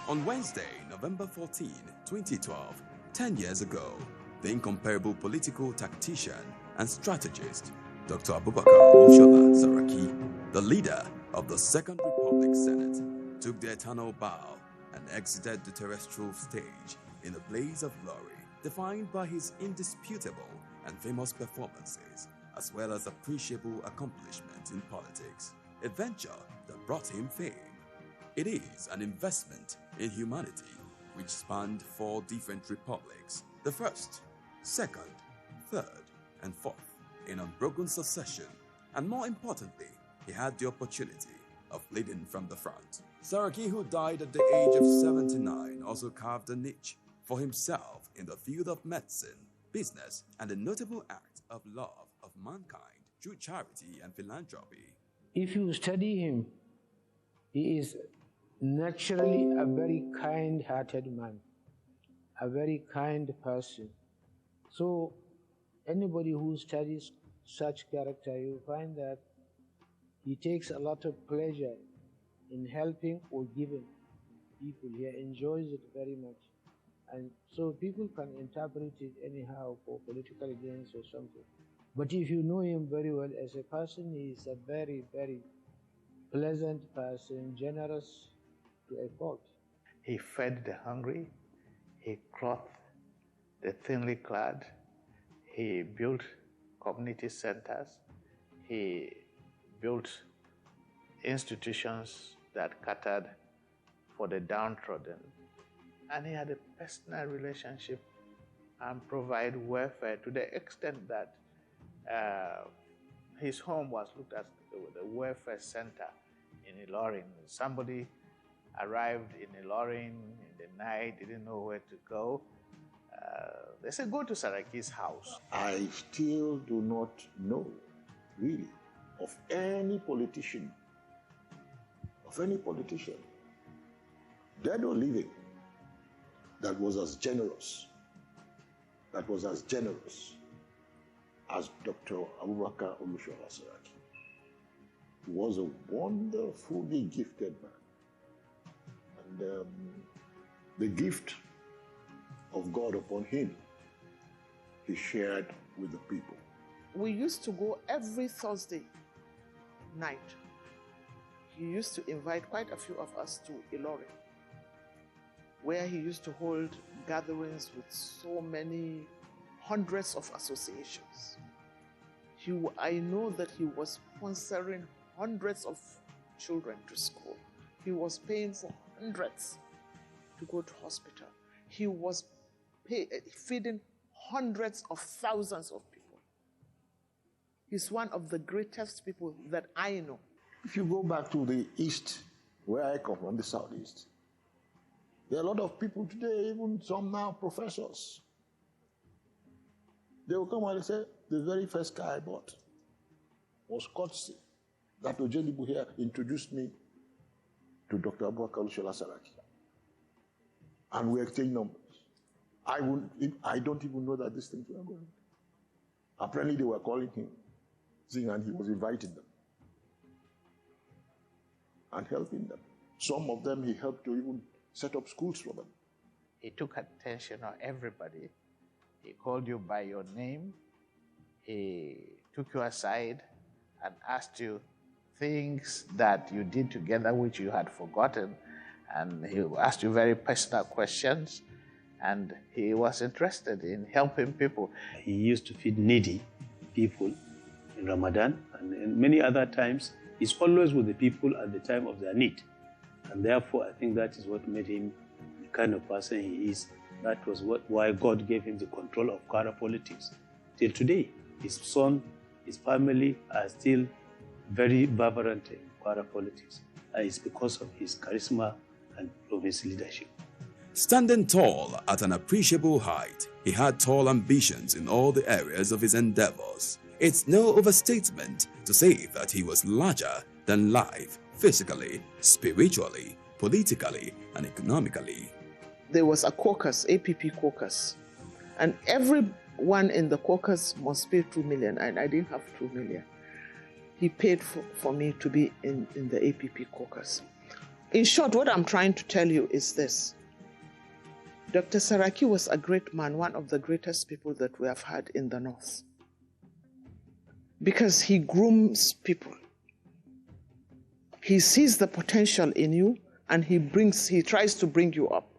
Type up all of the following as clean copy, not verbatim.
On Wednesday, November 14, 2012, 10 years ago, the incomparable political tactician and strategist, Dr. Abubakar Olusola Saraki, the leader of the Second Republic Senate, took the eternal bow and exited the terrestrial stage in a blaze of glory, defined by his indisputable and famous performances, as well as appreciable accomplishments in politics, a venture that brought him fame. It is an investment in humanity which spanned 4 different republics, the first, second, third, and fourth, in unbroken succession, and more importantly, he had the opportunity of leading from the front. Saraki, who died at the age of 79, also carved a niche for himself in the field of medicine, business, and a notable act of love of mankind through charity and philanthropy. If you study him, he is naturally a very kind-hearted man, a very kind person. So anybody who studies such character, you find that he takes a lot of pleasure in helping or giving people. He enjoys it very much. And so people can interpret it anyhow for political gains or something. But if you know him very well as a person, he is a very, very pleasant person, generous to a fault. He fed the hungry, he clothed the thinly clad, he built community centers, he built institutions that catered for the downtrodden, and he had a personal relationship and provide welfare to the extent that his home was looked at as the welfare center in Ilorin. Somebody arrived in Ilorin in the night, didn't know where to go. They said, go to Saraki's house. I still do not know, really, of any politician, dead or living, that was as generous as Dr. Abubakar Olusola Saraki. He was a wonderfully gifted man. And the gift of God upon him, he shared with the people. We used to go every Thursday night. He used to invite quite a few of us to Ilorin, where he used to hold gatherings with so many hundreds of associations. I know that he was sponsoring hundreds of children to school. He was paying for hundreds to go to hospital. He was feeding hundreds of thousands of people. He's one of the greatest people that I know. If you go back to the east, where I come from, the southeast, there are a lot of people today, even some now professors. They will come and say, the very first car I bought was courtesy. That Ojelibu here introduced me to Dr. Abubakar Olusola Saraki. And we exchanged numbers. I don't even know that these things were going. Apparently they were calling him, and he was inviting them and helping them. Some of them he helped to even set up schools for them. He took attention of everybody. He called you by your name. He took you aside and asked you things that you did together which you had forgotten. And he asked you very personal questions. And he was interested in helping people. He used to feed needy people in Ramadan, and in many other times. He's always with the people at the time of their need. And therefore, I think that is what made him the kind of person he is. That was why God gave him the control of Kwara politics. Till today, his son, his family are still very vibrant in Kwara politics. And it's because of his charisma and of his leadership. Standing tall at an appreciable height, he had tall ambitions in all the areas of his endeavors. It's no overstatement to say that he was larger than life, physically, spiritually, politically, and economically. There was a caucus, APP caucus, and everyone in the caucus must pay 2 million, and I didn't have 2 million. He paid for me to be in the APP caucus. In short, what I'm trying to tell you is this. Dr. Saraki was a great man, one of the greatest people that we have had in the North. Because he grooms people. He sees the potential in you and he tries to bring you up.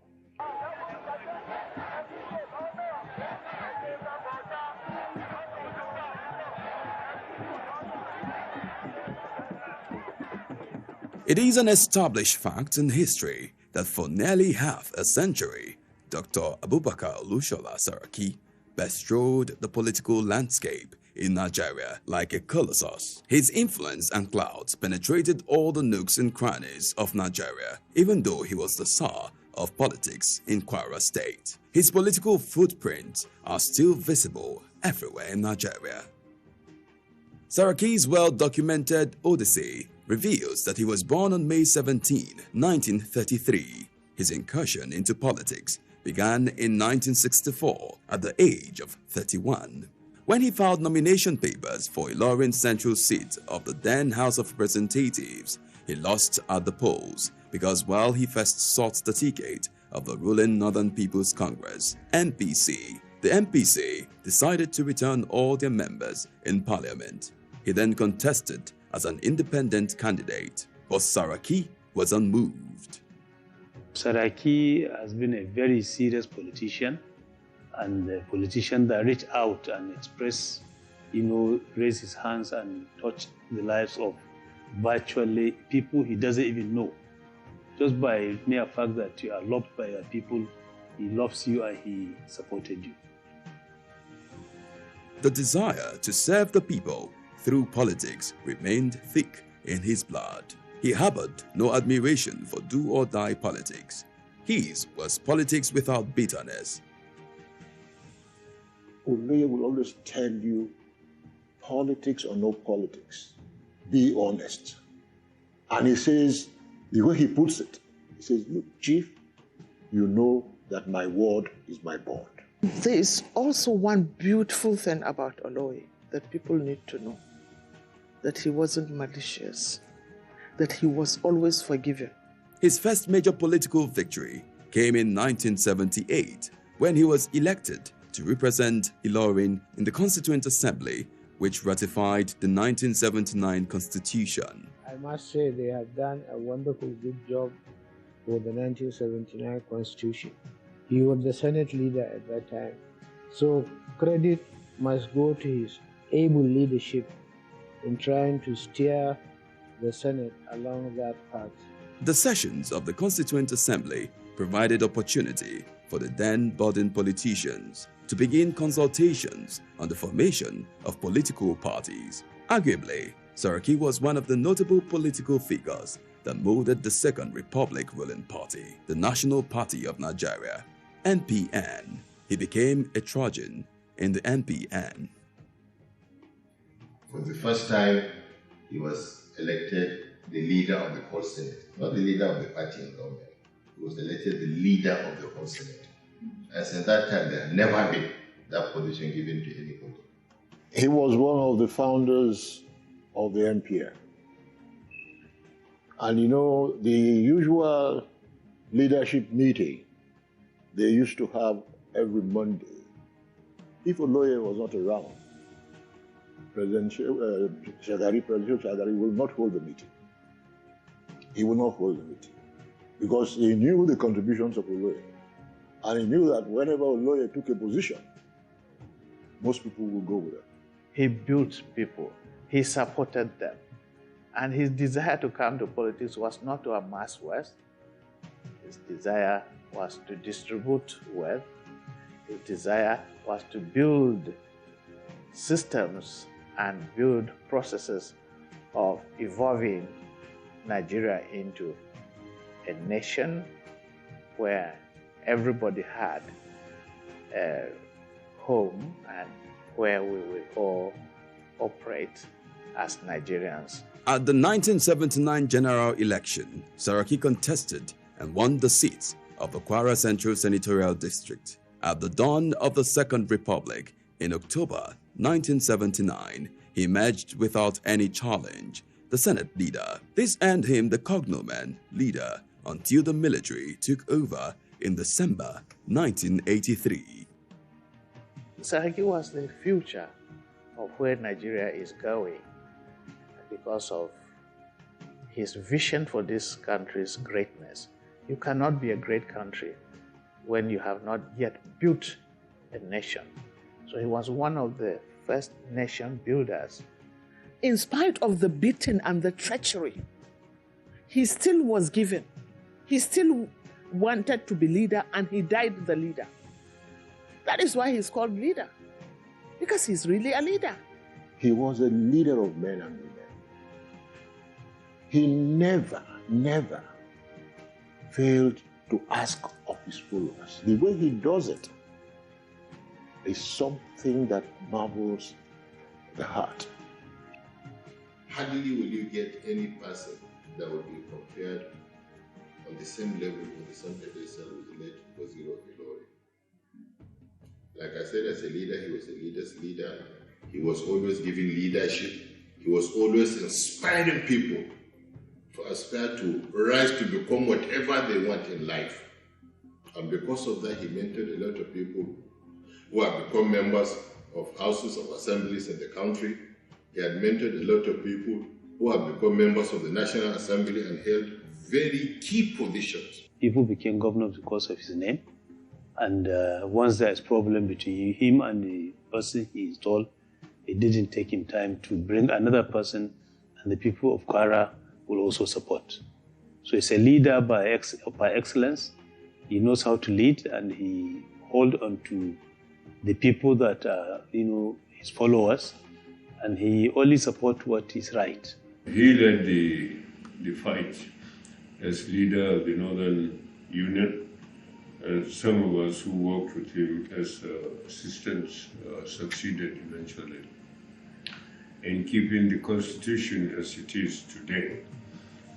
It is an established fact in history that for nearly half a century, Dr. Abubakar Olusola Saraki bestrode the political landscape in Nigeria like a colossus. His influence and clout penetrated all the nooks and crannies of Nigeria, even though he was the Tsar of politics in Kwara State. His political footprints are still visible everywhere in Nigeria. Saraki's well-documented odyssey reveals that he was born on May 17, 1933. His incursion into politics began in 1964 at the age of 31, when he filed nomination papers for Ilorin Central seat of the then House of Representatives. He lost at the polls because while he first sought the ticket of the ruling Northern People's Congress, NPC, the MPC decided to return all their members in parliament. He then contested as an independent candidate, but Saraki was unmoved. Saraki has been a very serious politician, and a politician that reached out and expressed, raised his hands and touched the lives of virtually people he doesn't even know. Just by mere fact that you are loved by your people, he loves you and he supported you. The desire to serve the people through politics remained thick in his blood. He harbored no admiration for do-or-die politics. His was politics without bitterness. Oloye will always tell you, politics or no politics, be honest. And he says, the way he puts it, he says, look, Chief, you know that my word is my bond. There is also one beautiful thing about Oloye that people need to know. That he wasn't malicious, that he was always forgiving. His first major political victory came in 1978 when he was elected to represent Ilorin in the Constituent Assembly, which ratified the 1979 Constitution. I must say they have done a wonderful good job for the 1979 Constitution. He was the Senate leader at that time. So credit must go to his able leadership in trying to steer the Senate along that path. The sessions of the Constituent Assembly provided opportunity for the then budding politicians to begin consultations on the formation of political parties. Arguably, Saraki was one of the notable political figures that molded the Second Republic ruling party, the National Party of Nigeria, NPN. He became a Trojan in the NPN. For the first time, he was elected the leader of the whole Senate, not the leader of the party in government. He was elected the leader of the whole Senate. And since that time, there had never been that position given to anybody. He was one of the founders of the NPN. And the usual leadership meeting they used to have every Monday. If Oloye was not around, President Shagari will not hold the meeting. He will not hold the meeting because he knew the contributions of Oloye. And he knew that whenever Oloye took a position, most people would go with him. He built people. He supported them. And his desire to come to politics was not to amass wealth. His desire was to distribute wealth. His desire was to build systems and build processes of evolving Nigeria into a nation where everybody had a home and where we will all operate as Nigerians. At the 1979 general election, Saraki contested and won the seat of the Kwara Central Senatorial District. At the dawn of the Second Republic in October 1979, he emerged without any challenge the Senate leader. This earned him the cognomen leader until the military took over in December 1983. Saraki was the future of where Nigeria is going because of his vision for this country's greatness. You cannot be a great country when you have not yet built a nation. So he was one of the first nation builders. In spite of the beating and the treachery, he still was given. He still wanted to be leader, and he died the leader. That is why he's called leader, because he's really a leader. He was a leader of men and women. He never failed to ask of his followers. The way he does it is something that marvels the heart. Hardly will you get any person that will be compared on the same level with the same pedestal with the late Olusola of Ilorin. Like I said, as a leader, he was a leader's leader. He was always giving leadership. He was always inspiring people to aspire to rise to become whatever they want in life. And because of that, he mentored a lot of people who have become members of houses of assemblies in the country. He had mentored a lot of people who have become members of the National Assembly and held very key positions. People became governors because of his name. And once there is problem between him and the person he is told, it didn't take him time to bring another person, and the people of Kwara will also support. So he's a leader by excellence. He knows how to lead, and he hold on to the people that are, his followers, and he only support what is right. He led the fight as leader of the Northern Union, and some of us who worked with him as assistants succeeded eventually in keeping the Constitution as it is today.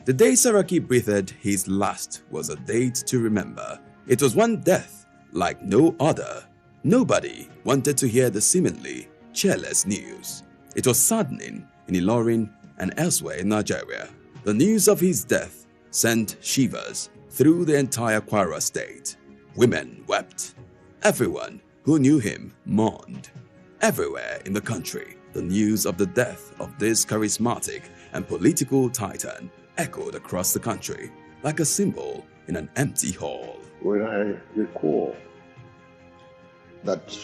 The day Saraki breathed his last was a date to remember. It was one death like no other. Nobody wanted to hear the seemingly cheerless news. It was saddening in Ilorin and elsewhere in Nigeria. The news of his death sent shivers through the entire Kwara state. Women wept. Everyone who knew him mourned. Everywhere in the country, the news of the death of this charismatic and political titan echoed across the country like a cymbal in an empty hall. When I recall that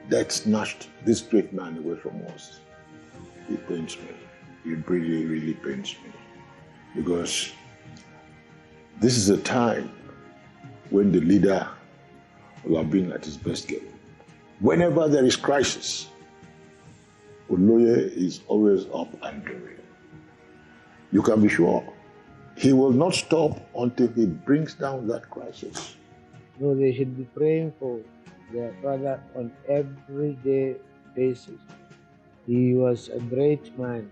death snatched this great man away from us, it pains me. It really, really pains me. Because this is a time when the leader will have been at his best game. Whenever there is crisis, Oloye is always up and doing. You can be sure he will not stop until he brings down that crisis. No, they should be praying for their father on everyday basis. He was a great man,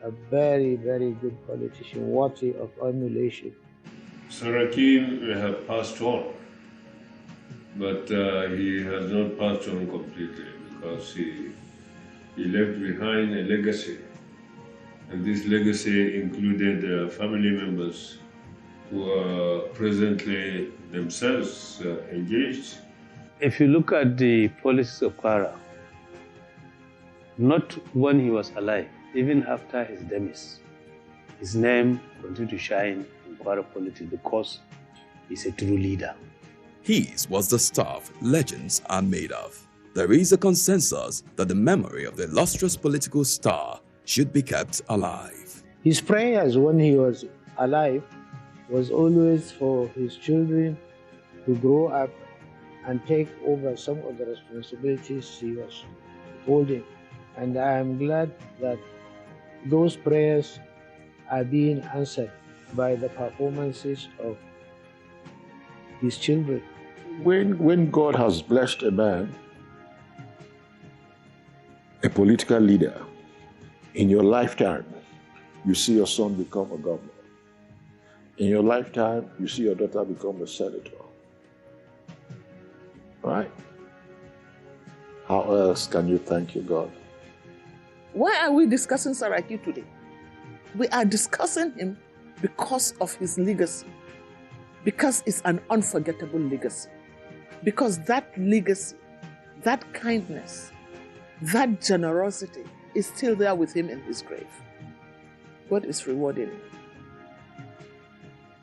a very, very good politician, worthy of emulation. Saraki may have passed on, but he has not passed on completely because he left behind a legacy. And this legacy included family members who are presently themselves engaged. If you look at the policies of Kwara, not when he was alive, even after his demise, his name continued to shine in Kwara politics because he's a true leader. His was the stuff legends are made of. There is a consensus that the memory of the illustrious political star should be kept alive. His prayers when he was alive was always for his children to grow up and take over some of the responsibilities he was holding. And I am glad that those prayers are being answered by the performances of his children. When God has blessed a man, a political leader, in your lifetime, you see your son become a governor. In your lifetime, you see your daughter become a senator. Right? How else can you thank your God? Why are we discussing Saraki today? We are discussing him because of his legacy, because it's an unforgettable legacy, because that legacy, that kindness, that generosity is still there with him in his grave. God is rewarding him.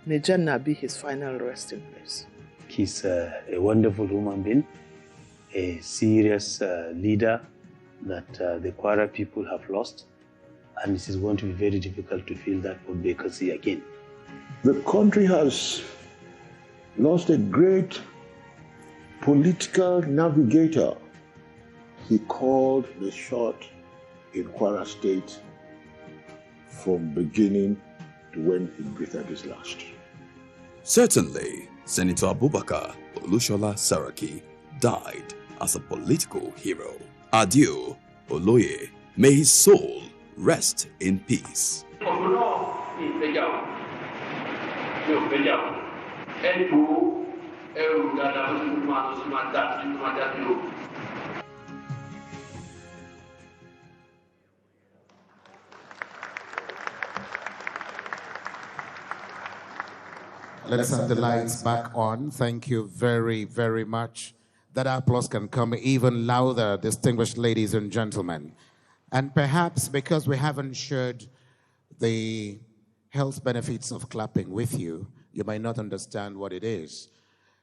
May Jannah be his final resting place. He's a wonderful human being, a serious leader that the Kwara people have lost, and it is going to be very difficult to fill that vacancy again. The country has lost a great political navigator. He called the shot in Kwara State from beginning to when he breathed his last. Certainly, Senator Abubakar Olusola Saraki died as a political hero. Adieu, Oloye. May his soul rest in peace. Let's have the lights back on. Thank you very, very much. That applause can come even louder, distinguished ladies and gentlemen. And perhaps because we haven't shared the health benefits of clapping with you, you might not understand what it is.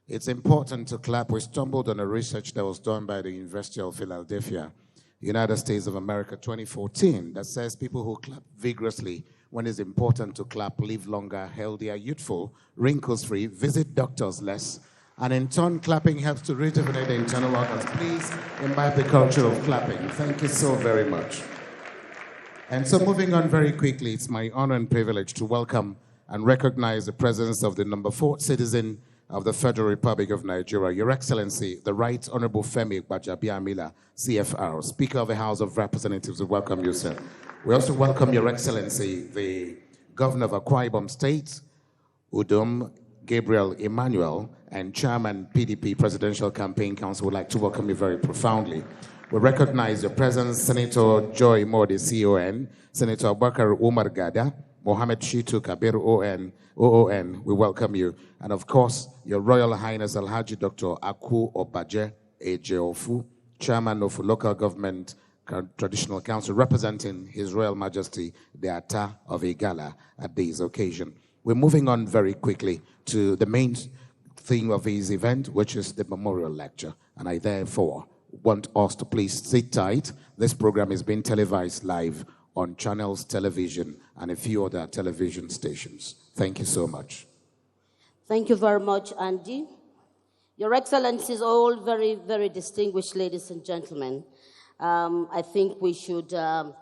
It's important to clap. We stumbled on a research that was done by the University of Philadelphia, United States of America, 2014, that says people who clap vigorously when it's important to clap live longer, healthier, youthful, wrinkles-free, visit doctors less, and in turn, clapping helps to rejuvenate the internal organs. Please imbibe the culture of clapping. Thank you so very much. And so moving on very quickly, it's my honor and privilege to welcome and recognize the presence of the number 4 citizen of the Federal Republic of Nigeria, Your Excellency, the Right Honorable Femi Gbajabiamila, CFR, Speaker of the House of Representatives. We welcome you, sir. We also welcome Your Excellency, the Governor of Akwa Ibom State, Udom Gabriel Emmanuel, and Chairman PDP Presidential Campaign Council. Would like to welcome you very profoundly. We recognize your presence, Senator Joy Modi, CON, Senator Abubakar Umar Gada, Mohammed Shitu Kabir, OON, we welcome you. And of course, Your Royal Highness Alhaji Dr. Aku Obaje Ejeofu, Chairman of Local Government Traditional Council, representing His Royal Majesty, the Ata of Igala at this occasion. We're moving on very quickly to the main theme of this event, which is the memorial lecture. And I therefore want us to please sit tight. This program is being televised live on Channels Television and a few other television stations. Thank you so much. Thank you very much, Andy. Your Excellencies, all very, very distinguished ladies and gentlemen. I think we should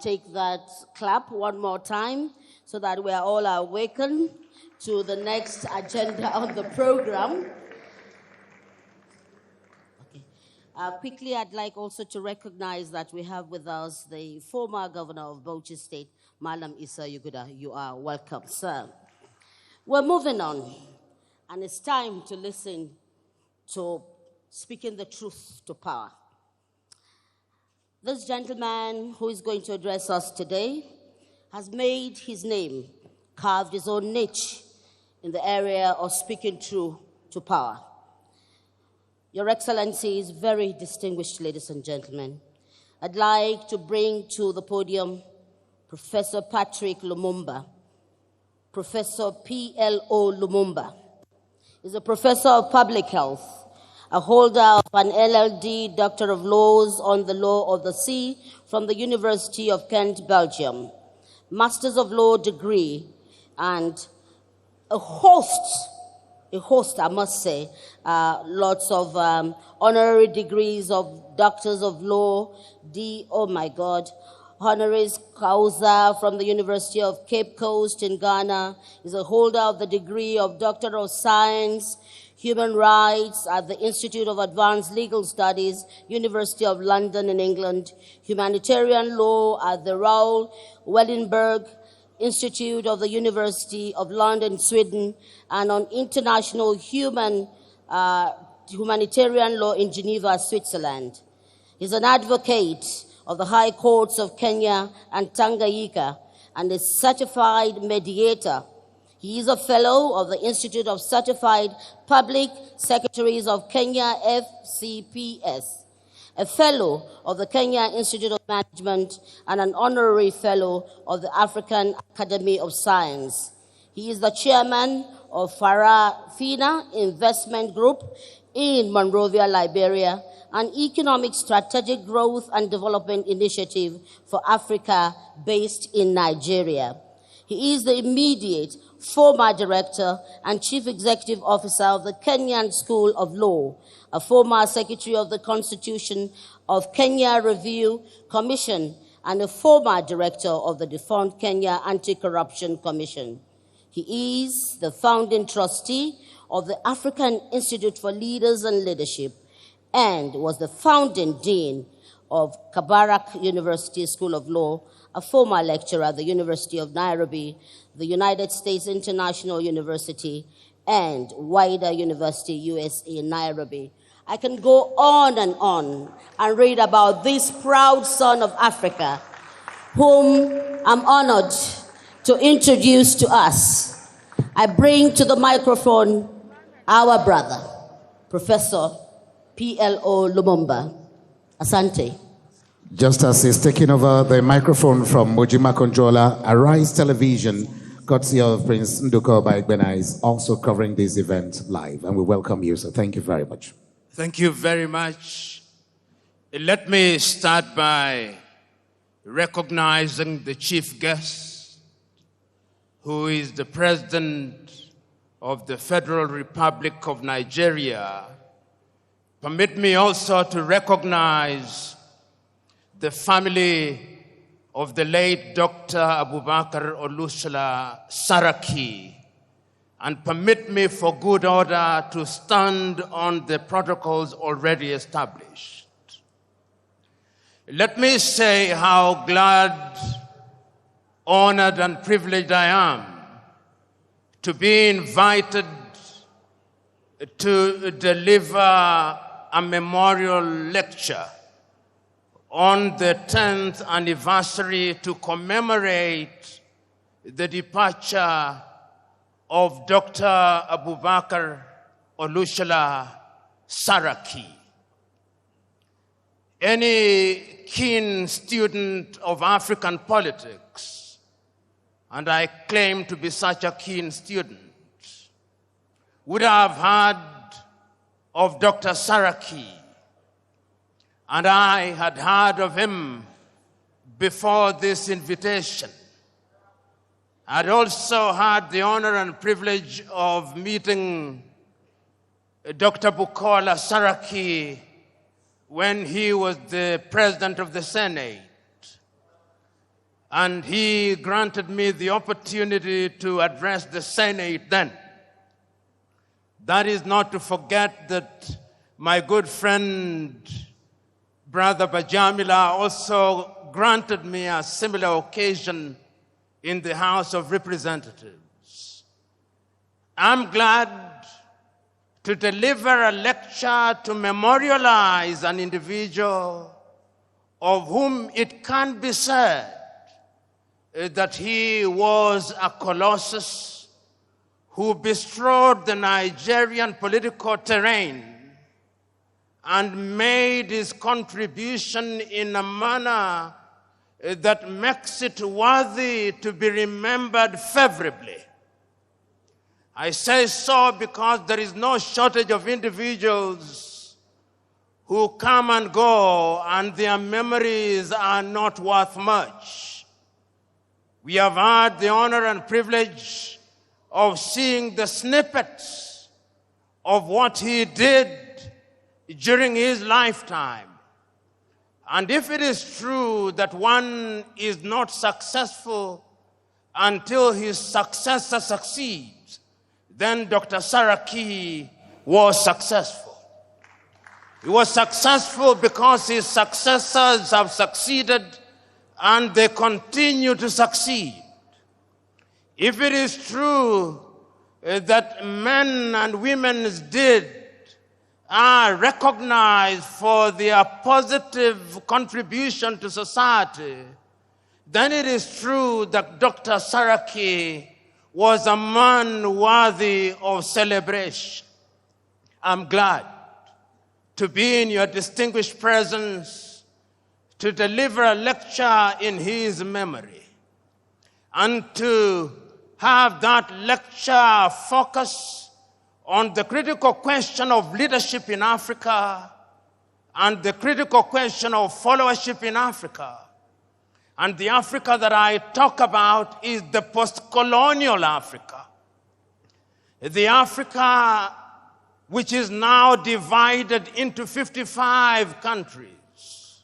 take that clap one more time so that we are all awakened to the next agenda of the program. Okay. Quickly, I'd like also to recognize that we have with us the former governor of Bauchi State, Malam Issa Yuguda. You are welcome, sir. We're moving on, and it's time to listen to speaking the truth to power. This gentleman who is going to address us today has made his name, carved his own niche in the area of speaking truth to power. Your Excellencies, very distinguished ladies and gentlemen, I'd like to bring to the podium Professor Patrick Lumumba. Professor P.L.O. Lumumba is a professor of public health, a holder of an LLD, Doctor of Laws on the Law of the Sea from the University of Kent, Belgium, Masters of Law degree, and a host, I must say, lots of honorary degrees of Doctors of Law, honoris causa from the University of Cape Coast in Ghana, is a holder of the degree of Doctor of Science, Human Rights at the Institute of Advanced Legal Studies, University of London in England, Humanitarian Law at the Raoul Wallenberg Institute of the University of London, Sweden, and on International Humanitarian Law in Geneva, Switzerland. He's an advocate of the High Courts of Kenya and Tanganyika, and a certified mediator. He is a fellow of the Institute of Certified Public Secretaries of Kenya, FCPS, a fellow of the Kenya Institute of Management, and an honorary fellow of the African Academy of Science. He is the chairman of Farafina Investment Group in Monrovia, Liberia, an economic strategic growth and development initiative for Africa based in Nigeria. He is the immediate former director and chief executive officer of the Kenyan School of Law, a former secretary of the Constitution of Kenya Review Commission, and a former director of the defunct Kenya Anti-Corruption Commission. He is the founding trustee of the African Institute for Leaders and Leadership and was the founding dean of Kabarak University School of Law, a former lecturer at the University of Nairobi, the United States International University, and Wider University, USA, Nairobi. I can go on and read about this proud son of Africa, whom I'm honored to introduce to us. I bring to the microphone our brother, Professor P.L.O. Lumumba. Asante. Just as he's taking over the microphone from Mujima Konjola, Arise Television, courtesy of Prince Nduko Baigbena, is also covering this event live, and we welcome you, so thank you very much. Thank you very much. Let me start by recognizing the chief guest, who is the President of the Federal Republic of Nigeria. Permit me also to recognize the family of the late Dr. Abubakar Olusola Saraki, and permit me for good order to stand on the protocols already established. Let me say how glad, honored, and privileged I am to be invited to deliver a memorial lecture on the 10th anniversary to commemorate the departure of Dr. Abubakar Olusola Saraki. Any keen student of African politics, and I claim to be such a keen student, would have heard of Dr. Saraki, and I had heard of him before this invitation. I'd also had the honor and privilege of meeting Dr. Bukola Saraki when he was the president of the Senate. And he granted me the opportunity to address the Senate then. That is not to forget that my good friend, Brother Bajamila, also granted me a similar occasion in the House of Representatives. I'm glad to deliver a lecture to memorialize an individual of whom it can be said that he was a colossus who bestrode the Nigerian political terrain and made his contribution in a manner that makes it worthy to be remembered favorably. I say so because there is no shortage of individuals who come and go and their memories are not worth much. We have had the honor and privilege of seeing the snippets of what he did during his lifetime. And if it is true that one is not successful until his successor succeeds, then Dr. Saraki was successful. He was successful because his successors have succeeded and they continue to succeed. If it is true that men and women's deeds are recognized for their positive contribution to society, then it is true that Dr. Saraki was a man worthy of celebration. I'm glad to be in your distinguished presence to deliver a lecture in his memory and to have that lecture focus on the critical question of leadership in Africa and the critical question of followership in Africa. And the Africa that I talk about is the post-colonial Africa. The Africa which is now divided into 55 countries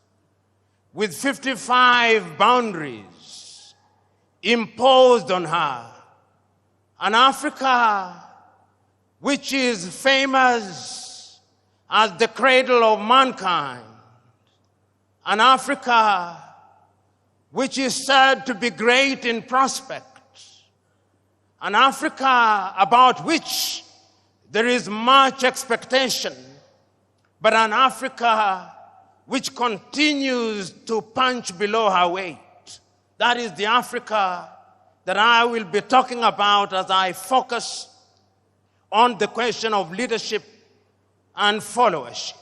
with 55 boundaries imposed on her. An Africa which is famous as the cradle of mankind. An Africa which is said to be great in prospect. An Africa about which there is much expectation, but an Africa which continues to punch below her weight. That is the Africa that I will be talking about as I focus on the question of leadership and followership.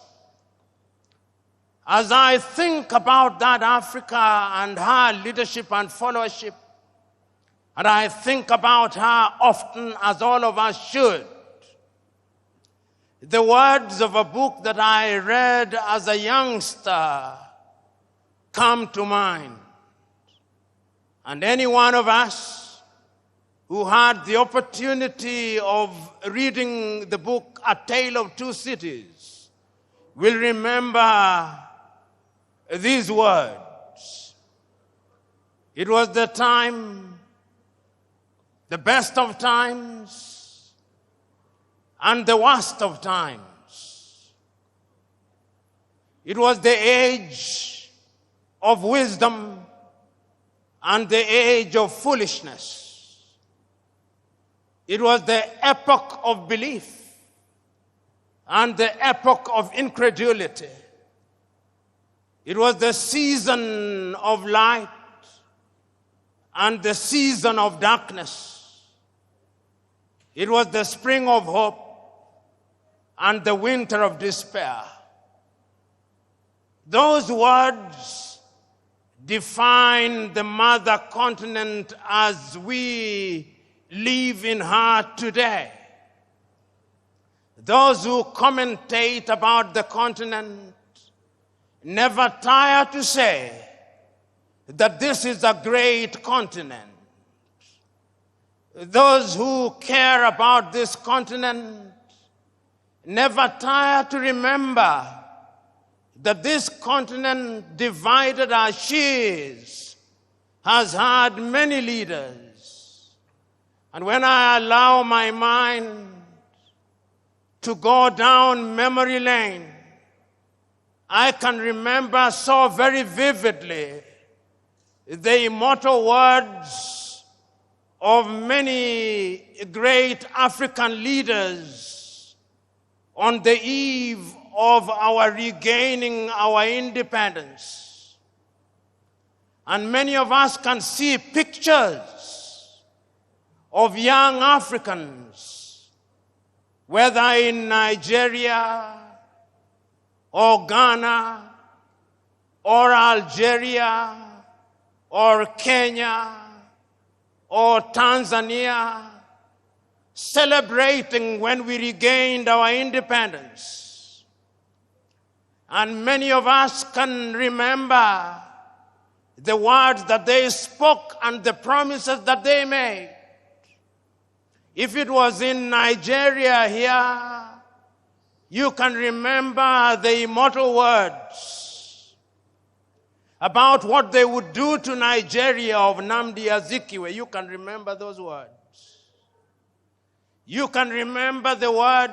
As I think about that Africa and her leadership and followership, and I think about her often, as all of us should, the words of a book that I read as a youngster come to mind. And any one of us who had the opportunity of reading the book A Tale of Two Cities will remember these words. It was the time, the best of times, and the worst of times. It was the age of wisdom and the age of foolishness. It was the epoch of belief and the epoch of incredulity. It was the season of light and the season of darkness. It was the spring of hope and the winter of despair. Those words define the mother continent as we live in her today. Those who commentate about the continent never tire to say that this is a great continent. Those who care about this continent never tire to remember that this continent, divided as she is, has had many leaders. And when I allow my mind to go down memory lane, I can remember so very vividly the immortal words of many great African leaders on the eve of our regaining our independence. And many of us can see pictures of young Africans, whether in Nigeria or Ghana or Algeria or Kenya or Tanzania, celebrating when we regained our independence. And many of us can remember the words that they spoke and the promises that they made. If it was in Nigeria here, you can remember the immortal words about what they would do to Nigeria of Nnamdi Azikiwe. You can remember those words. You can remember the words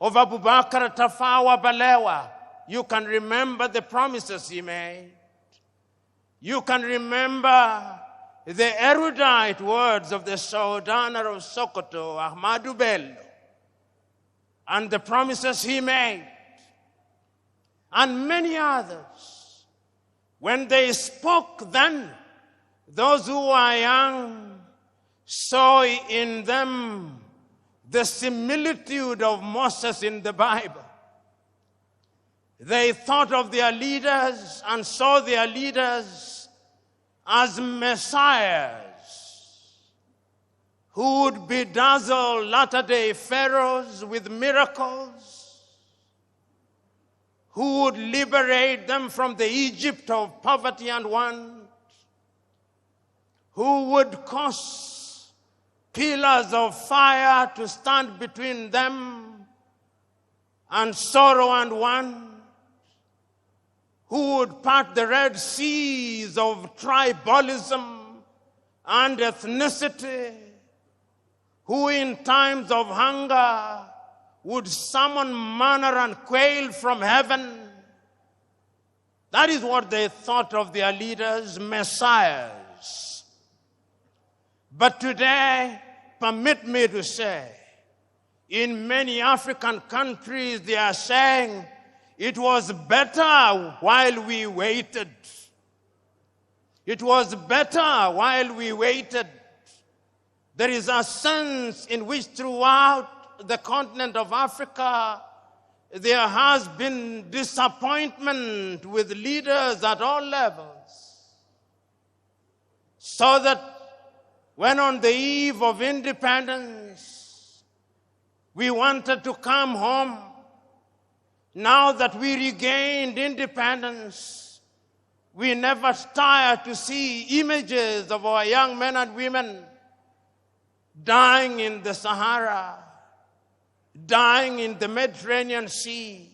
of Abubakar Tafawa Balewa. You can remember the promises he made. You can remember the erudite words of the Sultan of Sokoto, Ahmadu Bello, and the promises he made, and many others. When they spoke then, those who were young saw in them the similitude of Moses in the Bible. They thought of their leaders and saw their leaders as messiahs who would bedazzle latter-day pharaohs with miracles, who would liberate them from the Egypt of poverty and want, who would cause pillars of fire to stand between them and sorrow and want, who would part the Red Seas of tribalism and ethnicity, who in times of hunger would summon manna and quail from heaven. That is what they thought of their leaders, messiahs. But today, permit me to say, in many African countries, they are saying, it was better while we waited. It was better while we waited. There is a sense in which throughout the continent of Africa, there has been disappointment with leaders at all levels. So that when on the eve of independence, we wanted to come home, now that we regained independence, we never tire to see images of our young men and women dying in the Sahara, dying in the Mediterranean Sea,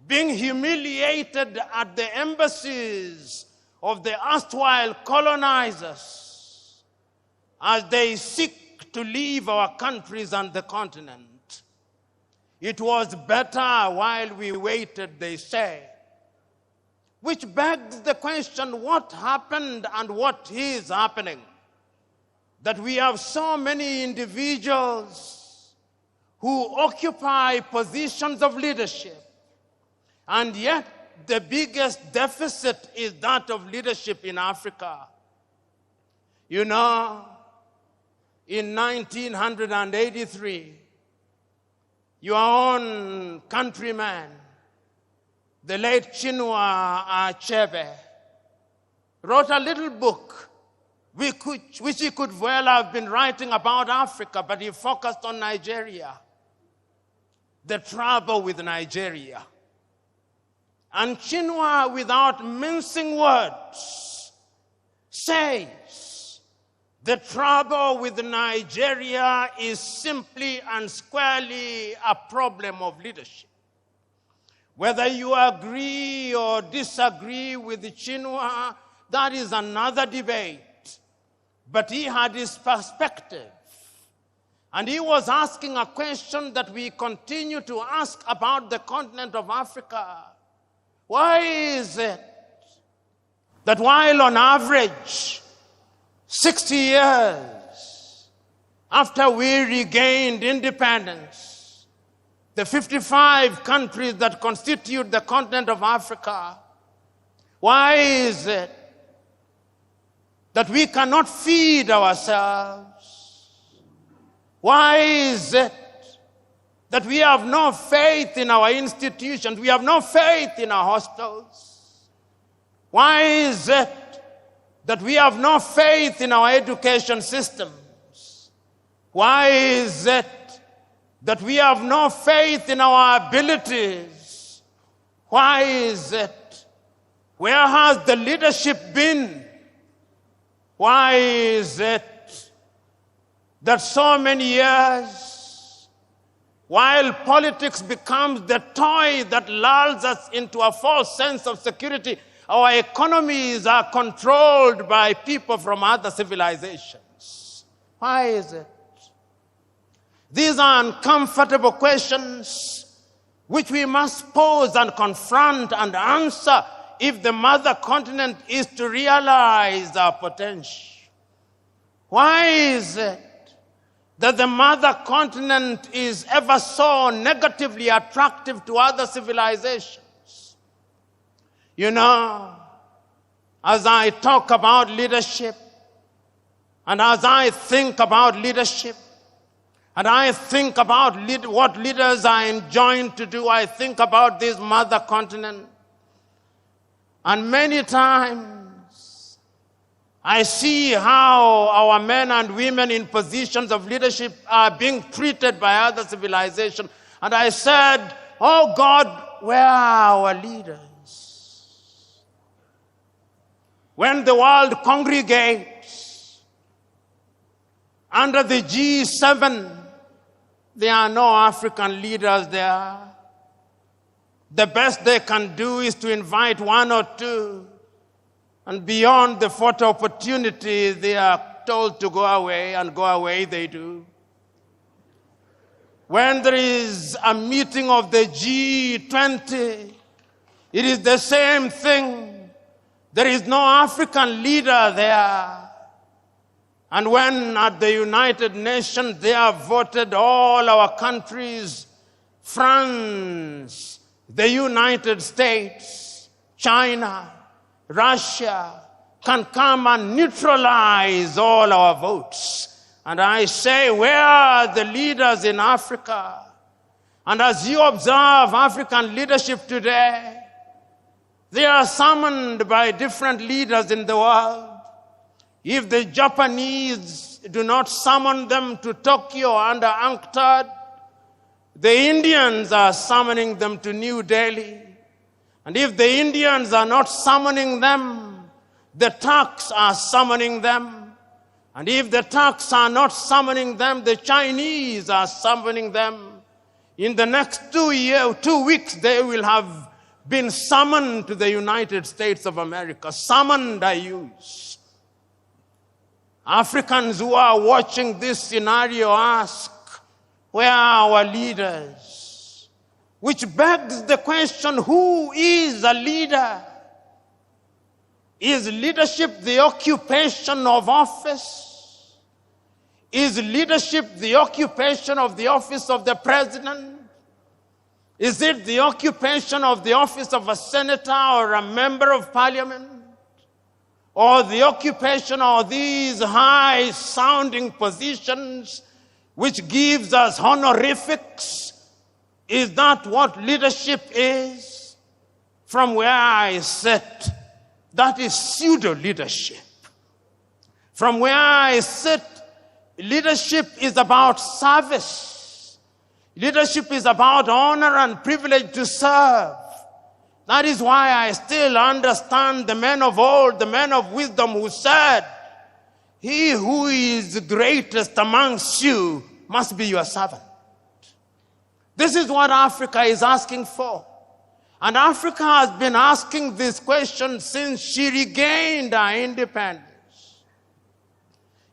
being humiliated at the embassies of the erstwhile colonizers as they seek to leave our countries and the continent. It was better while we waited, they say. Which begs the question, what happened and what is happening? That we have so many individuals who occupy positions of leadership, and yet the biggest deficit is that of leadership in Africa. You know, in 1983, your own countryman, the late Chinua Achebe, wrote a little book which he could well have been writing about Africa, but he focused on Nigeria, the trouble with Nigeria. And Chinua, without mincing words, says the trouble with Nigeria is simply and squarely a problem of leadership. Whether you agree or disagree with Chinua, that is another debate. But he had his perspective. And he was asking a question that we continue to ask about the continent of Africa. Why is it that while on average 60 years after we regained independence, the 55 countries that constitute the continent of Africa, why is it that we cannot feed ourselves? Why is it that we have no faith in our institutions? We have no faith in our hospitals. Why is it that we have no faith in our education systems? Why is it that we have no faith in our abilities? Why is it? Where has the leadership been? Why is it that so many years, while politics becomes the toy that lulls us into a false sense of security, our economies are controlled by people from other civilizations? Why is it? These are uncomfortable questions which we must pose and confront and answer if the mother continent is to realize our potential. Why is it that the mother continent is ever so negatively attractive to other civilizations? You know, as I talk about leadership, and as I think about leadership, and I think about what leaders are enjoined to do, I think about this mother continent. And many times, I see how our men and women in positions of leadership are being treated by other civilizations. And I said, oh God, where are our leaders? When the world congregates under the G7, there are no African leaders there. The best they can do is to invite one or two. And beyond the photo opportunity, they are told to go away, and go away they do. When there is a meeting of the G20, it is the same thing. There is no African leader there. And when at the United Nations they have voted all our countries, France, the United States, China, Russia, can come and neutralize all our votes. And I say, where are the leaders in Africa? And as you observe African leadership today, they are summoned by different leaders in the world. If the Japanese do not summon them to Tokyo under UNCTAD, the Indians are summoning them to New Delhi. And if the Indians are not summoning them, the Turks are summoning them. And if the Turks are not summoning them, the Chinese are summoning them. In the next 2 weeks, they will have been summoned to the United States of America. Summoned, I use. Africans who are watching this scenario ask, where are our leaders? Which begs the question, who is a leader? Is leadership the occupation of office? Is leadership the occupation of the office of the president? Is it the occupation of the office of a senator or a member of parliament? Or the occupation of these high-sounding positions which gives us honorifics? Is that what leadership is? From where I sit, that is pseudo-leadership. From where I sit, leadership is about service. Leadership is about honor and privilege to serve. That is why I still understand the men of old, the men of wisdom who said, he who is greatest amongst you must be your servant. This is what Africa is asking for. And Africa has been asking this question since she regained her independence.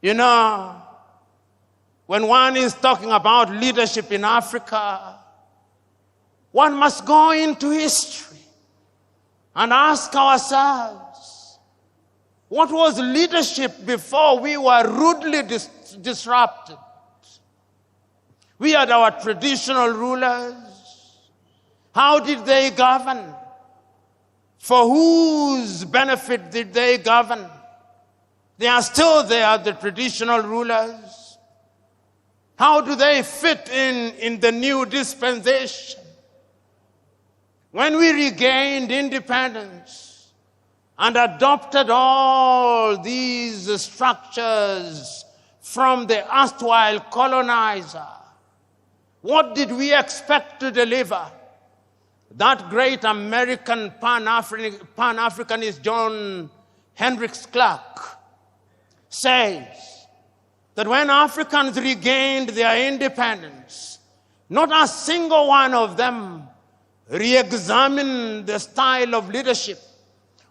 You know, when one is talking about leadership in Africa, one must go into history and ask ourselves, what was leadership before we were rudely disrupted? We had our traditional rulers. How did they govern? For whose benefit did they govern? They are still there, the traditional rulers. How do they fit in the new dispensation? When we regained independence and adopted all these structures from the erstwhile colonizer, what did we expect to deliver? That great American Pan-Africanist John Hendricks Clark says that when Africans regained their independence, not a single one of them re-examined the style of leadership.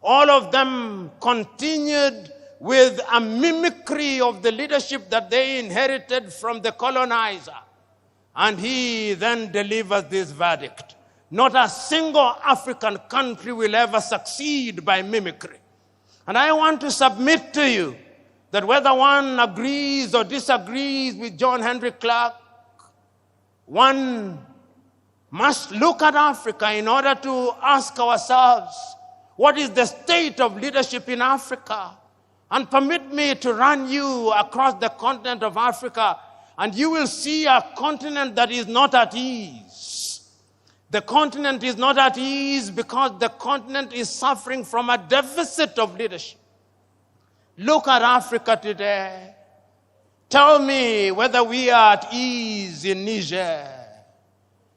All of them continued with a mimicry of the leadership that they inherited from the colonizer. And he then delivers this verdict: not a single African country will ever succeed by mimicry. And I want to submit to you that whether one agrees or disagrees with John Henry Clark, one must look at Africa in order to ask ourselves, what is the state of leadership in Africa. And permit me to run you across the continent of Africa, and you will see a continent that is not at ease. The continent is not at ease because the continent is suffering from a deficit of leadership. Look at Africa today. Tell me whether we are at ease in Niger.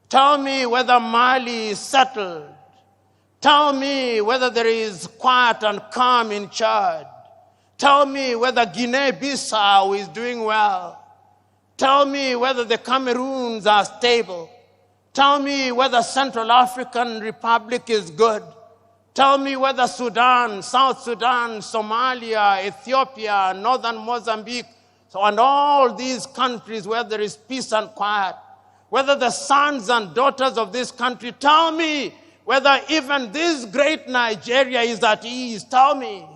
Tell me whether Mali is settled. Tell me whether there is quiet and calm in Chad. Tell me whether Guinea-Bissau is doing well. Tell me whether the Cameroons are stable. Tell me whether Central African Republic is good. Tell me whether Sudan, South Sudan, Somalia, Ethiopia, Northern Mozambique, and all these countries where there is peace and quiet, whether the sons and daughters of this country, tell me whether even this great Nigeria is at ease. Tell me.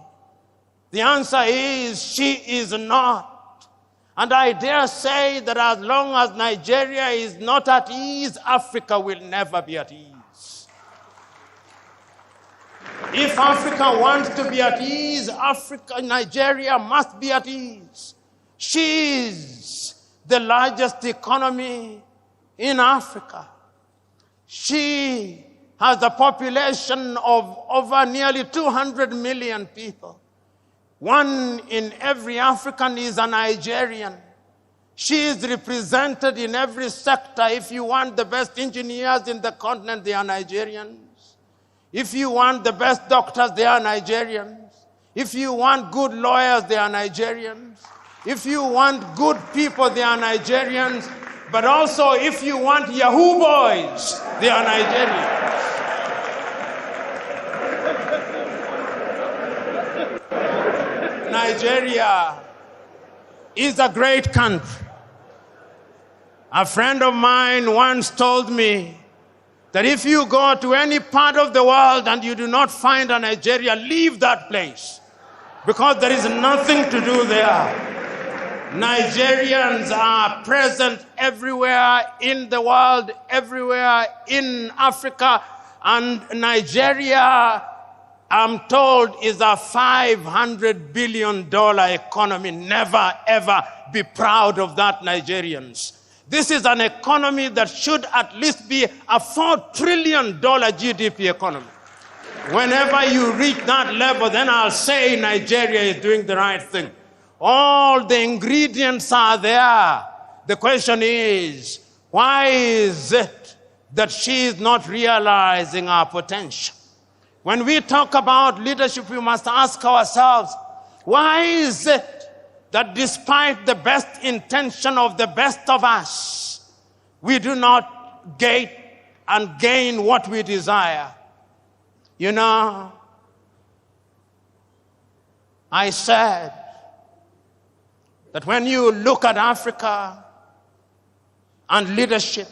The answer is she is not. And I dare say that as long as Nigeria is not at ease, Africa will never be at ease. If Africa wants to be at ease, Nigeria must be at ease. She is the largest economy in Africa. She has a population of over nearly 200 million people. 1 in every African is a Nigerian. She is represented in every sector. If you want the best engineers in the continent, they are Nigerians. If you want the best doctors, they are Nigerians. If you want good lawyers, they are Nigerians. If you want good people, they are Nigerians. But also, if you want Yahoo boys, they are Nigerians. Nigeria is a great country. A friend of mine once told me that if you go to any part of the world and you do not find a Nigeria, leave that place, because there is nothing to do there. Nigerians are present everywhere in the world, everywhere in Africa, and Nigeria, I'm told, is a $500 billion economy. Never, ever be proud of that, Nigerians. This is an economy that should at least be a $4 trillion GDP economy. Whenever you reach that level, then I'll say Nigeria is doing the right thing. All the ingredients are there. The question is, why is it that she is not realizing our potential? When we talk about leadership, we must ask ourselves, why is it that despite the best intention of the best of us, we do not get and gain what we desire? You know, I said that when you look at Africa and leadership,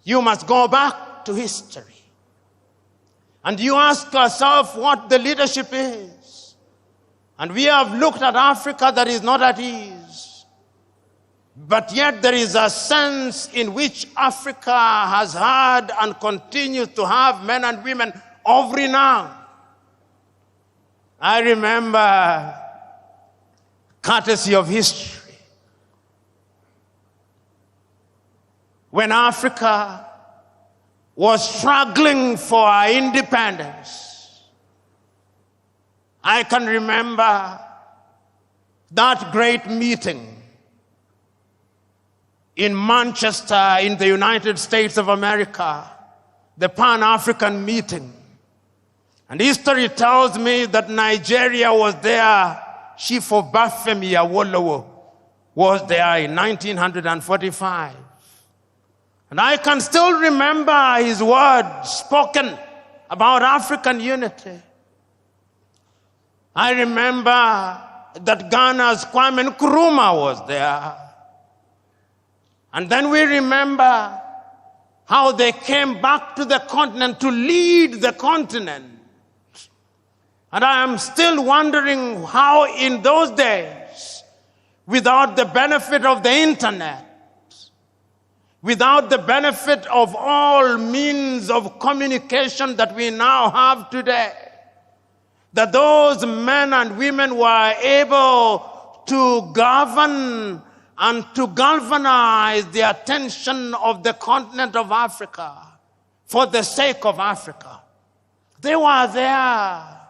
you must go back to history. And you ask yourself what the leadership is. And we have looked at Africa that is not at ease. But yet there is a sense in which Africa has had and continues to have men and women of renown. I remember, courtesy of history, when Africa was struggling for our independence. I can remember that great meeting in Manchester in the United States of America, the Pan-African meeting. And history tells me that Nigeria was there. Chief Obafemi Awolowo was there in 1945. And I can still remember his words spoken about African unity. I remember that Ghana's Kwame Nkrumah was there. And then we remember how they came back to the continent to lead the continent. And I am still wondering how in those days, without the benefit of the internet, without the benefit of all means of communication that we now have today, that those men and women were able to govern and to galvanize the attention of the continent of Africa for the sake of Africa. They were there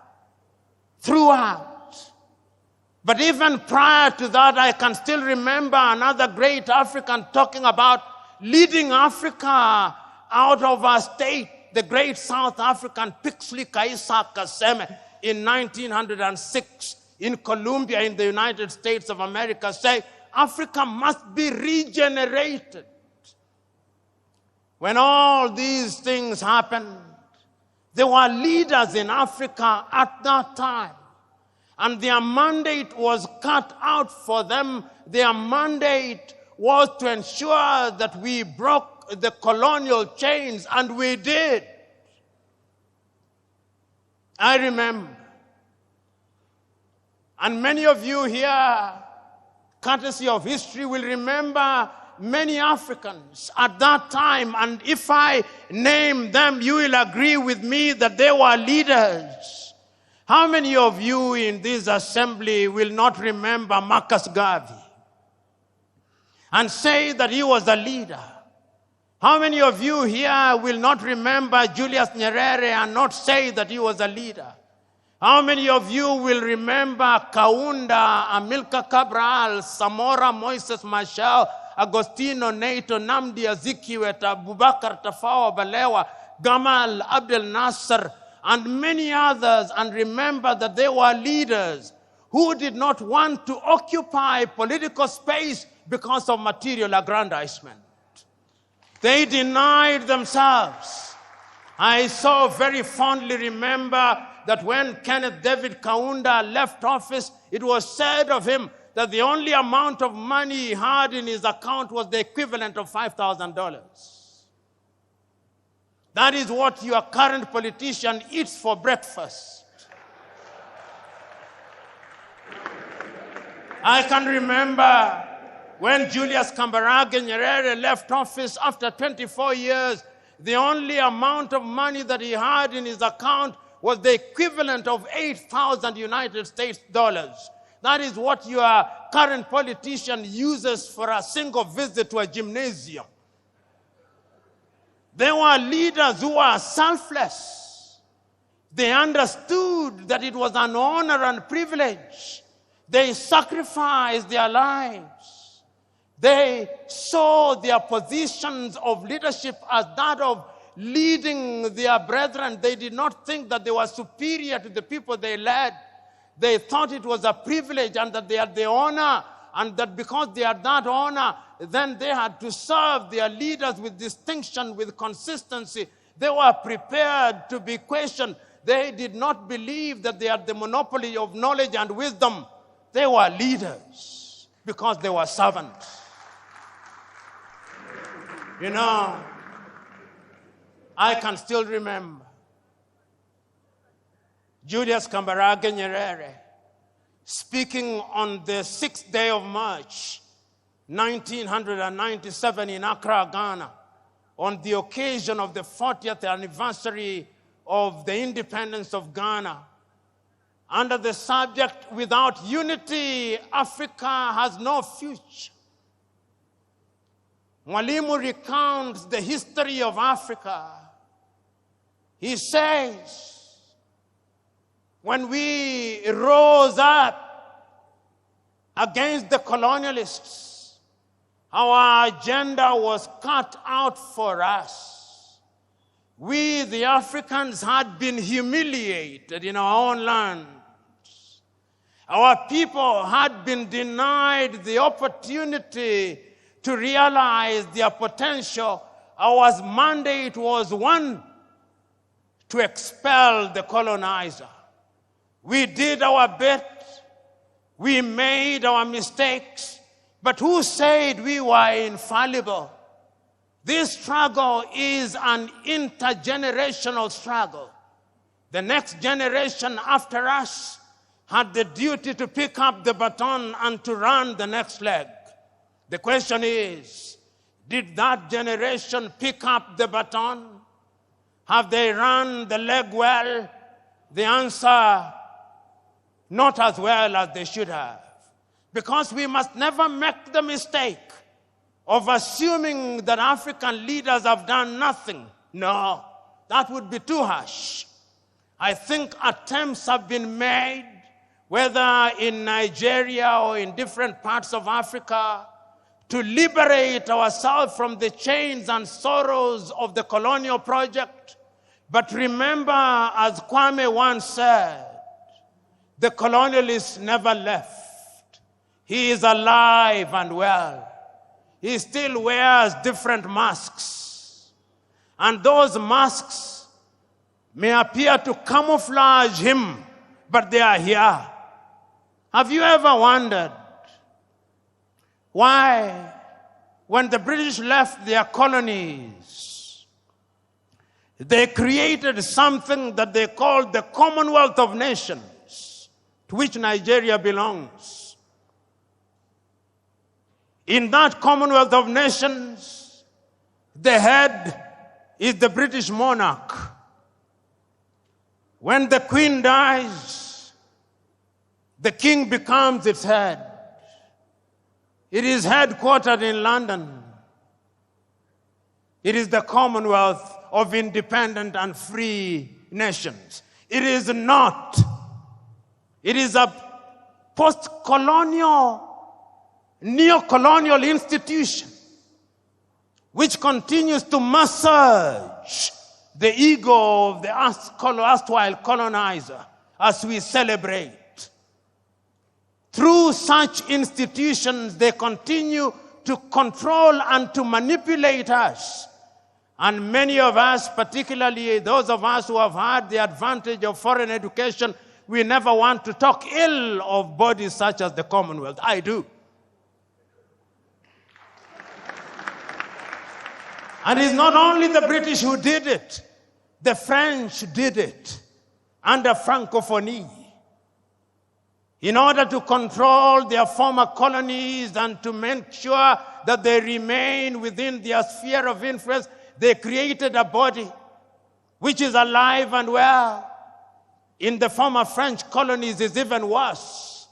throughout. But even prior to that, I can still remember another great African talking about leading Africa out of our state, the great South African Pixley Kaisa Kaseme in 1906 in Columbia in the United States of America, say Africa must be regenerated. When all these things happened, there were leaders in Africa at that time, and their mandate was cut out for them. Their mandate was to ensure that we broke the colonial chains, and we did. I remember, and many of you here, courtesy of history, will remember many Africans at that time, and if I name them, you will agree with me that they were leaders. How many of you in this assembly will not remember Marcus Garvey and say that he was a leader? How many of you here will not remember Julius Nyerere and not say that he was a leader? How many of you will remember Kaunda, Amilcar Cabral, Samora Moises Machel, Agostino Neto, Namdi Azikiwe, Abubakar Tafawa Balewa, Gamal Abdel Nasser, and many others, and remember that they were leaders who did not want to occupy political space because of material aggrandizement. They denied themselves. I so very fondly remember that when Kenneth David Kaunda left office, it was said of him that the only amount of money he had in his account was the equivalent of $5,000. That is what your current politician eats for breakfast. I can remember when Julius Kambarage Nyerere left office after 24 years, the only amount of money that he had in his account was the equivalent of 8,000 United States dollars. That is what your current politician uses for a single visit to a gymnasium. They were leaders who were selfless. They understood that it was an honor and privilege. They sacrificed their lives. They saw their positions of leadership as that of leading their brethren. They did not think that they were superior to the people they led. They thought it was a privilege and that they had the honor, and that because they had that honor, then they had to serve their leaders with distinction, with consistency. They were prepared to be questioned. They did not believe that they had the monopoly of knowledge and wisdom. They were leaders because they were servants. You know, I can still remember Julius Kambarage Nyerere speaking on the 6th day of March, 1997 in Accra, Ghana, on the occasion of the 40th anniversary of the independence of Ghana, under the subject, "Without unity, Africa has no future." Mwalimu recounts the history of Africa. He says, when we rose up against the colonialists, our agenda was cut out for us. We, the Africans, had been humiliated in our own lands. Our people had been denied the opportunity to realize their potential. Our mandate was one, to expel the colonizer. We did our bit. We made our mistakes. But who said we were infallible? This struggle is an intergenerational struggle. The next generation after us had the duty to pick up the baton and to run the next leg. The question is, Did that generation pick up the baton? Have they run the leg well? The answer, not as well as they should have. Because we must never make the mistake of assuming that African leaders have done nothing. No, that would be too harsh. I think attempts have been made, whether in Nigeria or in different parts of Africa, to liberate ourselves from the chains and sorrows of the colonial project. But remember, as Kwame once said, the colonialist never left. He is alive and well. He still wears different masks. And those masks may appear to camouflage him, but they are here. Have you ever wondered why, when the British left their colonies, they created something that they called the Commonwealth of Nations, to which Nigeria belongs? In that Commonwealth of Nations, the head is the British monarch. When the Queen dies, the King becomes its head. It is headquartered in London. It is the Commonwealth of Independent and Free Nations. It is not. It is a post-colonial, neo-colonial institution which continues to massage the ego of the erstwhile colonizer as we celebrate. Through such institutions, they continue to control and to manipulate us. And many of us, particularly those of us who have had the advantage of foreign education, we never want to talk ill of bodies such as the Commonwealth. I do. And it's not only the British who did it. The French did it under Francophonie. In order to control their former colonies and to make sure that they remain within their sphere of influence, they created a body which is alive and well. In the former French colonies, it's even worse.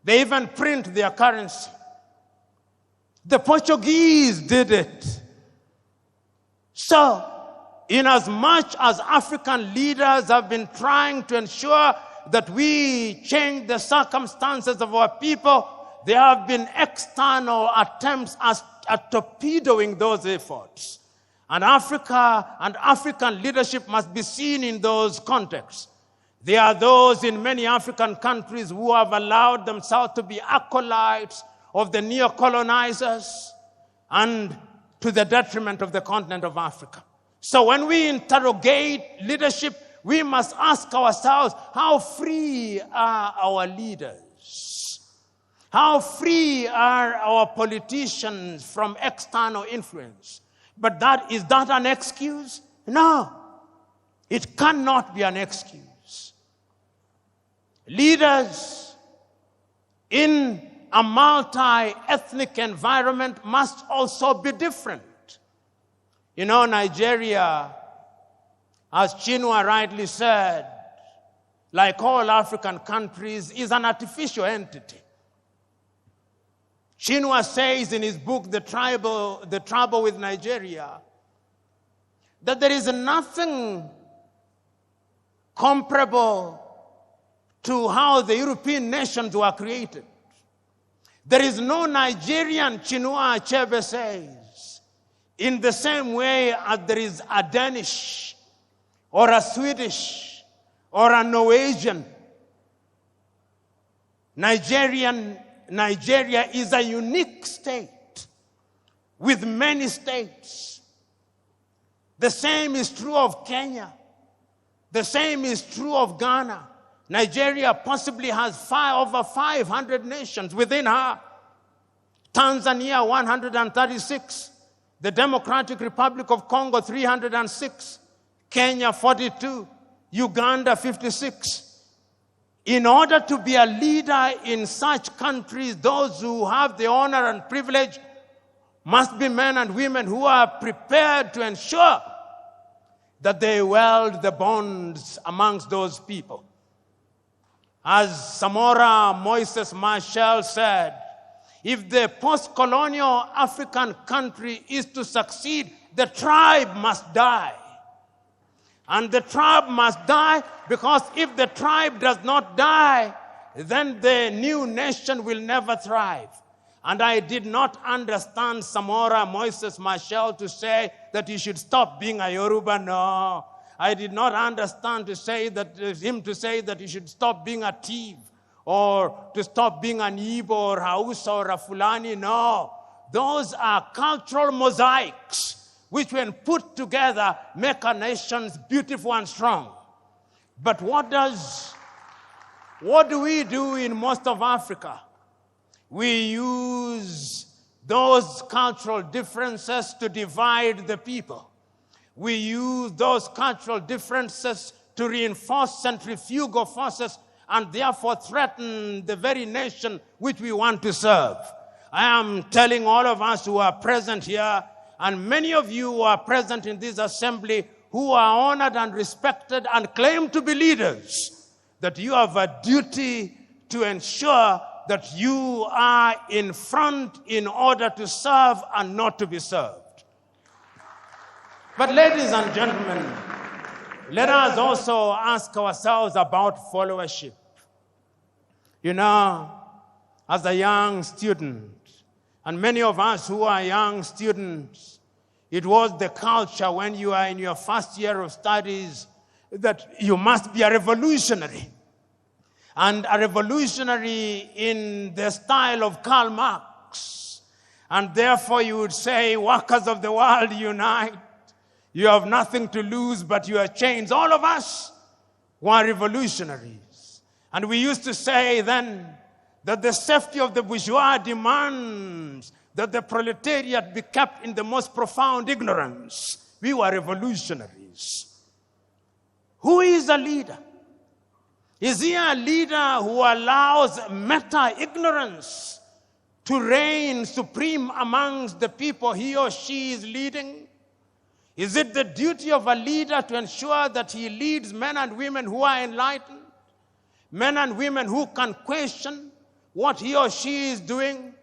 They even print their currency. The Portuguese did it. So, inasmuch as African leaders have been trying to ensure that we change the circumstances of our people, there have been external attempts at torpedoing those efforts. And Africa and African leadership must be seen in those contexts. There are those in many African countries who have allowed themselves to be acolytes of the neo-colonizers and to the detriment of the continent of Africa. So when we interrogate leadership, we must ask ourselves, how free are our leaders? How free are our politicians from external influence? But is that an excuse? No, it cannot be an excuse. Leaders in a multi-ethnic environment must also be different. You know, Nigeria, as Chinua rightly said, like all African countries, is an artificial entity. Chinua says in his book, The Trouble with Nigeria, that there is nothing comparable to how the European nations were created. There is no Nigerian, Chinua Achebe says, in the same way as there is a Danish or a Swedish or a Norwegian. Nigeria is a unique state with many states. The same is true of Kenya. The same is true of Ghana. Nigeria possibly has over 500 nations within her. Tanzania, 136. The Democratic Republic of Congo, 306. Kenya, 42. Uganda, 56. In order to be a leader in such countries, those who have the honor and privilege must be men and women who are prepared to ensure that they weld the bonds amongst those people. As Samora Moises Machel said, if the post-colonial African country is to succeed, the tribe must die. And the tribe must die because if the tribe does not die, then the new nation will never thrive. And I did not understand Samora Moises Machel to say that he should stop being a Yoruba. No. I did not understand him to say that he should stop being a thief or to stop being an Igbo or Hausa or a Fulani. No. Those are cultural mosaics which when put together make a nation beautiful and strong. But what do we do in most of Africa? We use those cultural differences to divide the people. We use those cultural differences to reinforce centrifugal forces and therefore threaten the very nation which we want to serve. I am telling all of us who are present here, and many of you who are present in this assembly who are honored and respected and claim to be leaders, that you have a duty to ensure that you are in front in order to serve and not to be served. But ladies and gentlemen, let us also ask ourselves about followership. You know, as a young student, and many of us who are young students, it was the culture when you are in your first year of studies that you must be a revolutionary. And a revolutionary in the style of Karl Marx. And therefore you would say, workers of the world, unite. You have nothing to lose but your chains. All of us were revolutionaries. And we used to say then that the safety of the bourgeois demands that the proletariat be kept in the most profound ignorance. We were revolutionaries. Who is a leader? Is he a leader who allows meta-ignorance to reign supreme amongst the people he or she is leading? Is it the duty of a leader to ensure that he leads men and women who are enlightened? Men and women who can question what he or she is doing?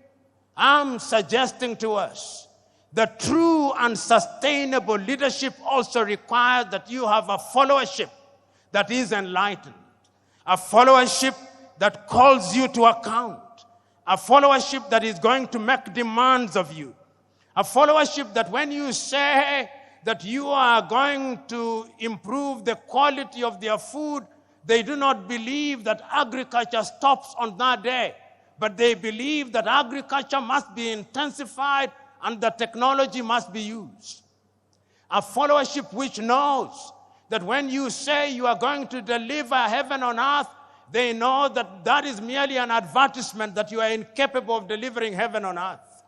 I'm suggesting to us that true and sustainable leadership also requires that you have a followership that is enlightened. A followership that calls you to account. A followership that is going to make demands of you. A followership that when you say that you are going to improve the quality of their food, they do not believe that agriculture stops on that day, but they believe that agriculture must be intensified and that technology must be used. A followership which knows that when you say you are going to deliver heaven on earth, they know that that is merely an advertisement that you are incapable of delivering heaven on earth.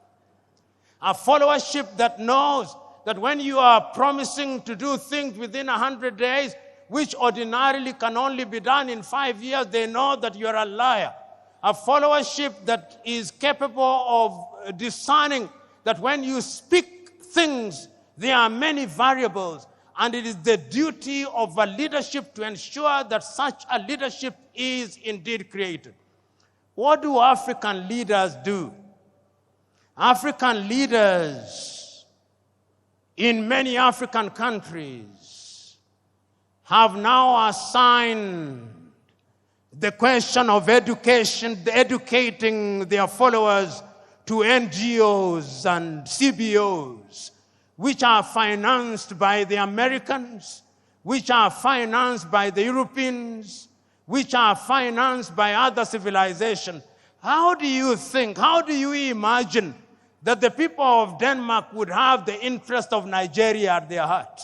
A followership that knows that when you are promising to do things within 100 days, which ordinarily can only be done in 5 years, they know that you are a liar. A followership that is capable of discerning that when you speak things, there are many variables, and it is the duty of a leadership to ensure that such a leadership is indeed created. What do African leaders do? African leaders in many African countries have now assigned the question of education, educating their followers to NGOs and CBOs, which are financed by the Americans, which are financed by the Europeans, which are financed by other civilizations. How do you think, how do you imagine that the people of Denmark would have the interest of Nigeria at their heart?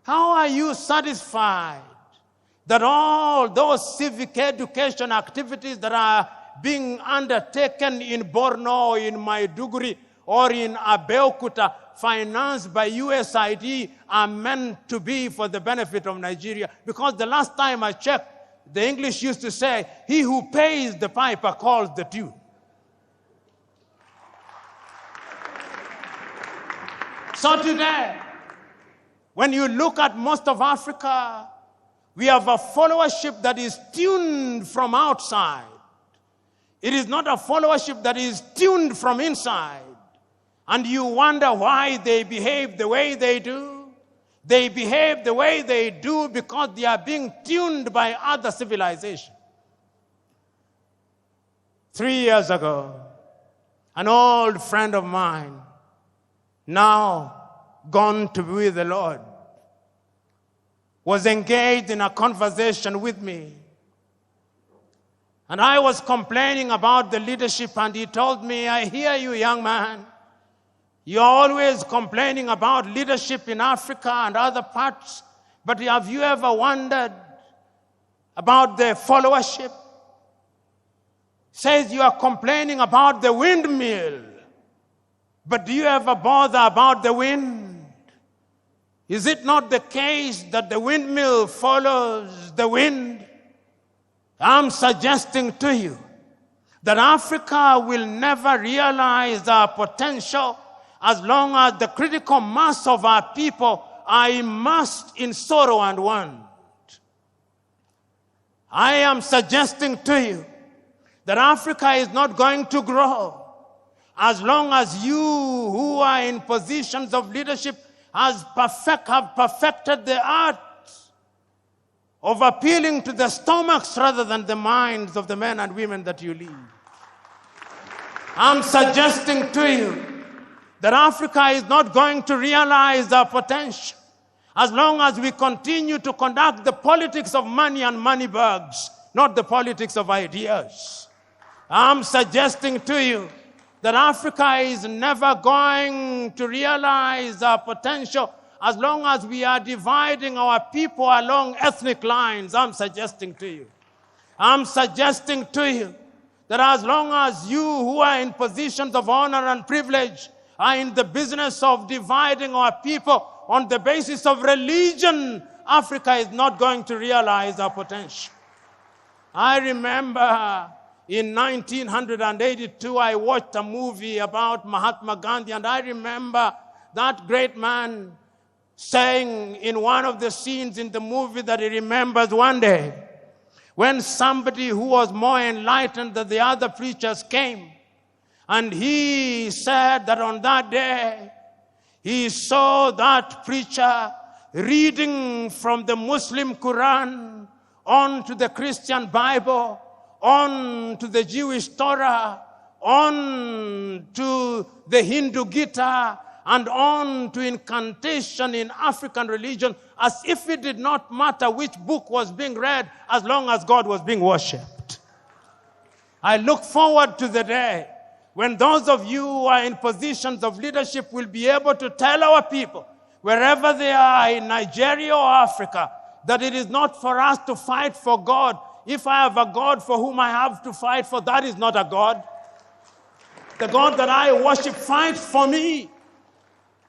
How are you satisfied that all those civic education activities that are being undertaken in Borno, in Maiduguri, or in Abeokuta, financed by USAID, are meant to be for the benefit of Nigeria? Because the last time I checked, the English used to say, he who pays the piper calls the tune. So today, when you look at most of Africa, we have a followership that is tuned from outside. It is not a followership that is tuned from inside. And you wonder why they behave the way they do. They behave the way they do because they are being tuned by other civilizations. 3 years ago, an old friend of mine, now gone to be with the Lord, was engaged in a conversation with me. And I was complaining about the leadership, and he told me, I hear you, young man. You're always complaining about leadership in Africa and other parts, but have you ever wondered about the followership? Says you are complaining about the windmill, but do you ever bother about the wind? Is it not the case that the windmill follows the wind? I'm suggesting to you that Africa will never realize our potential as long as the critical mass of our people are immersed in sorrow and want. I am suggesting to you that Africa is not going to grow as long as you who are in positions of leadership have perfected the art of appealing to the stomachs rather than the minds of the men and women that you lead. I'm suggesting to you that Africa is not going to realize our potential as long as we continue to conduct the politics of money and money bags, not the politics of ideas. I'm suggesting to you that Africa is never going to realize our potential as long as we are dividing our people along ethnic lines. I'm suggesting to you that as long as you who are in positions of honor and privilege are in the business of dividing our people on the basis of religion, Africa is not going to realize our potential. I remember in 1982, I watched a movie about Mahatma Gandhi, and I remember that great man saying in one of the scenes in the movie that he remembers one day when somebody who was more enlightened than the other preachers came, and he said that on that day he saw that preacher reading from the Muslim Quran on to the Christian Bible, on to the Jewish Torah, on to the Hindu Gita, and on to incantation in African religion, as if it did not matter which book was being read as long as God was being worshipped. I look forward to the day when those of you who are in positions of leadership will be able to tell our people, wherever they are in Nigeria or Africa, that it is not for us to fight for God. If I have a God for whom I have to fight for, that is not a God. The God that I worship fights for me.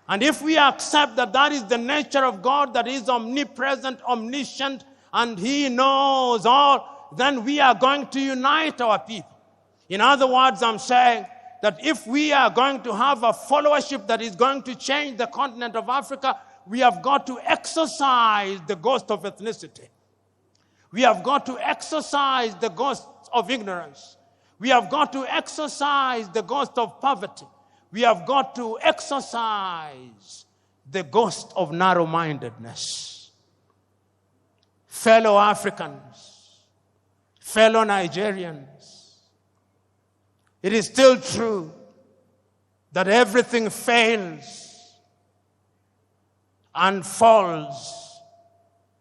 And if we accept that that is the nature of God, that is omnipresent, omniscient, and He knows all, then we are going to unite our people. In other words, I'm saying that if we are going to have a followership that is going to change the continent of Africa, we have got to exorcise the ghost of ethnicity. We have got to exorcise the ghost of ignorance. We have got to exorcise the ghost of poverty. We have got to exorcise the ghost of narrow-mindedness. Fellow Africans, fellow Nigerians, it is still true that everything fails and falls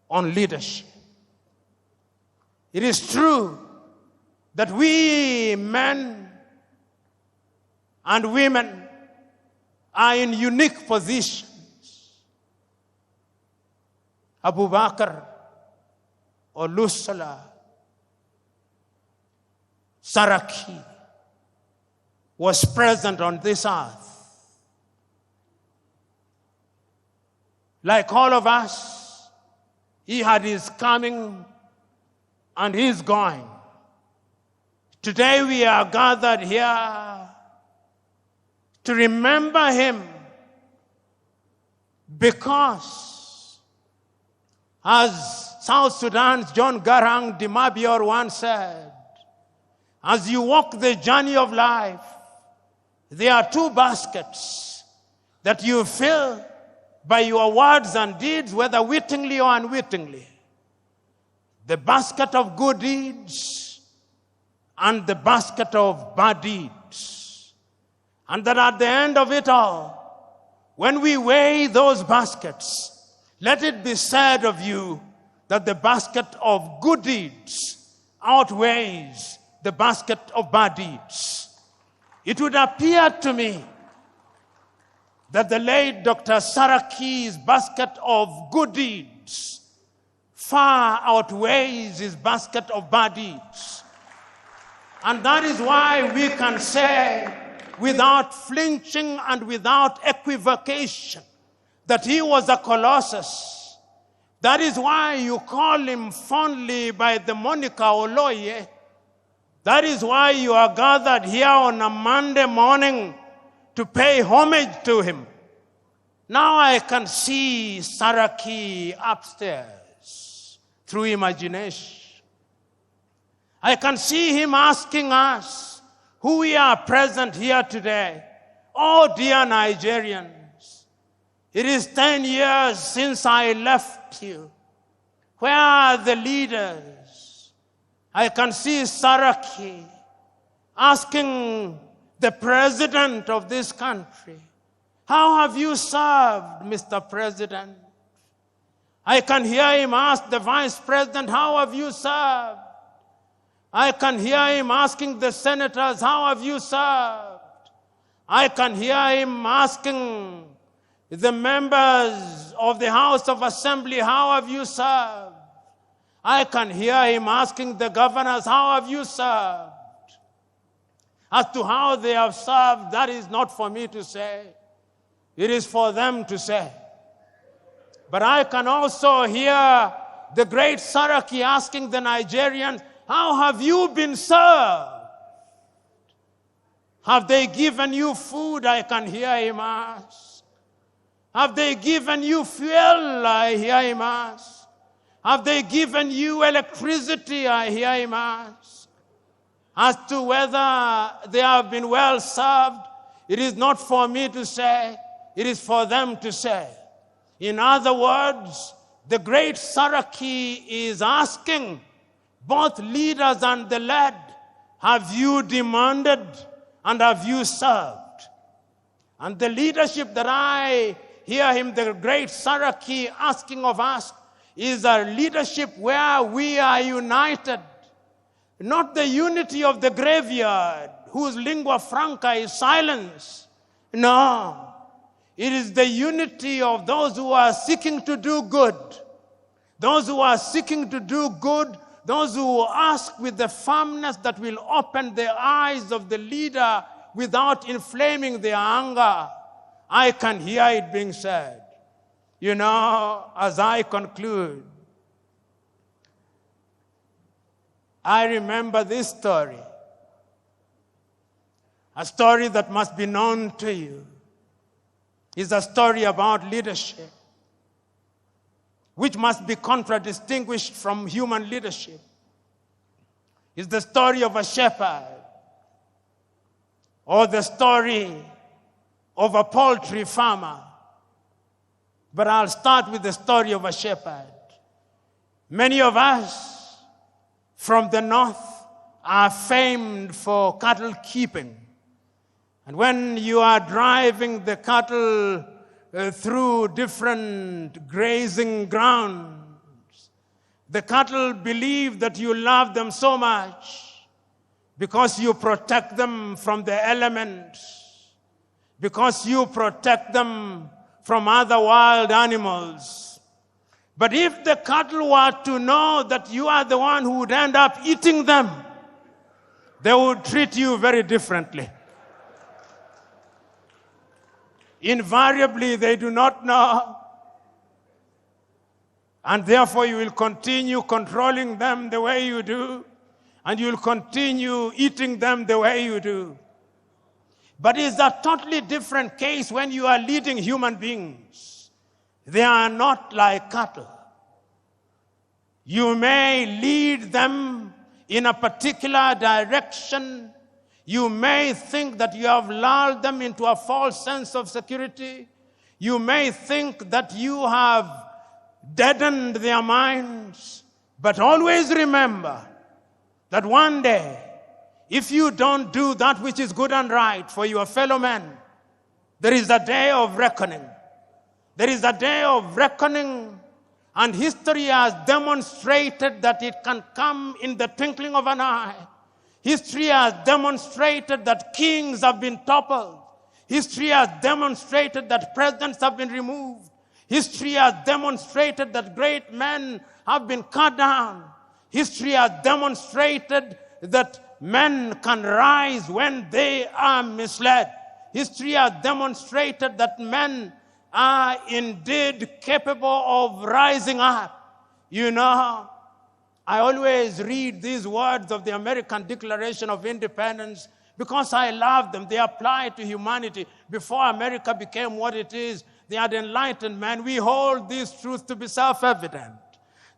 on leadership. It is true that we men and women are in unique positions. Abu Bakr, Olusola, Saraki was present on this earth. Like all of us, he had his coming and his going. Today we are gathered here to remember him Because, as South Sudan's John Garang de Mabior once said, as you walk the journey of life, there are two baskets that you fill by your words and deeds, whether wittingly or unwittingly. The basket of good deeds and the basket of bad deeds. And that at the end of it all, when we weigh those baskets, let it be said of you that the basket of good deeds outweighs the basket of bad deeds. It would appear to me that the late Dr. Saraki's basket of good deeds far outweighs his basket of bad deeds. And that is why we can say, without flinching and without equivocation, that he was a colossus. That is why you call him fondly by the moniker Oloye. That is why you are gathered here on a Monday morning to pay homage to him. Now I can see Saraki upstairs through imagination. I can see him asking us, who we are present here today, oh dear Nigerians, it is 10 years since I left you. Where are the leaders? I can see Saraki asking the president of this country, how have you served, Mr. President? I can hear him ask the vice president, how have you served? I can hear him asking the senators, how have you served? I can hear him asking the members of the House of Assembly, how have you served? I can hear him asking the governors, how have you served? As to how they have served, that is not for me to say. It is for them to say. But I can also hear the great Saraki asking the Nigerians, how have you been served? Have they given you food? I can hear him ask. Have they given you fuel? I hear him ask. Have they given you electricity? I hear him ask. As to whether they have been well served, it is not for me to say, it is for them to say. In other words, the great Saraki is asking both leaders and the led, have you demanded and have you served? And the leadership that I hear him, the great Saraki, asking of us is a leadership where we are united. Not the unity of the graveyard, whose lingua franca is silence. No. It is the unity of those who are seeking to do good. Those who are seeking to do good, those who ask with the firmness that will open the eyes of the leader without inflaming their anger. I can hear it being said. You know, as I conclude, I remember this story, a story that must be known to you. It's a story about leadership, which must be contradistinguished from human leadership. It's the story of a shepherd, or the story of a poultry farmer. But I'll start with the story of a shepherd. Many of us from the north are famed for cattle keeping. And when you are driving the cattle through different grazing grounds, the cattle believe that you love them so much because you protect them from the elements, because you protect them from other wild animals. But if the cattle were to know that you are the one who would end up eating them, they would treat you very differently. Invariably, they do not know. And therefore, you will continue controlling them the way you do, and you will continue eating them the way you do. But it's a totally different case when you are leading human beings. They are not like cattle. You may lead them in a particular direction. You may think that you have lulled them into a false sense of security. You may think that you have deadened their minds. But always remember that one day, if you don't do that which is good and right for your fellow men, there is a day of reckoning. There is a day of reckoning, and history has demonstrated that it can come in the twinkling of an eye. History has demonstrated that kings have been toppled. History has demonstrated that presidents have been removed. History has demonstrated that great men have been cut down. History has demonstrated that men can rise when they are misled. History has demonstrated that men are indeed capable of rising up. You know, I always read these words of the American Declaration of Independence because I love them. They apply to humanity. Before America became what it is, they had enlightened men. We hold these truths to be self-evident,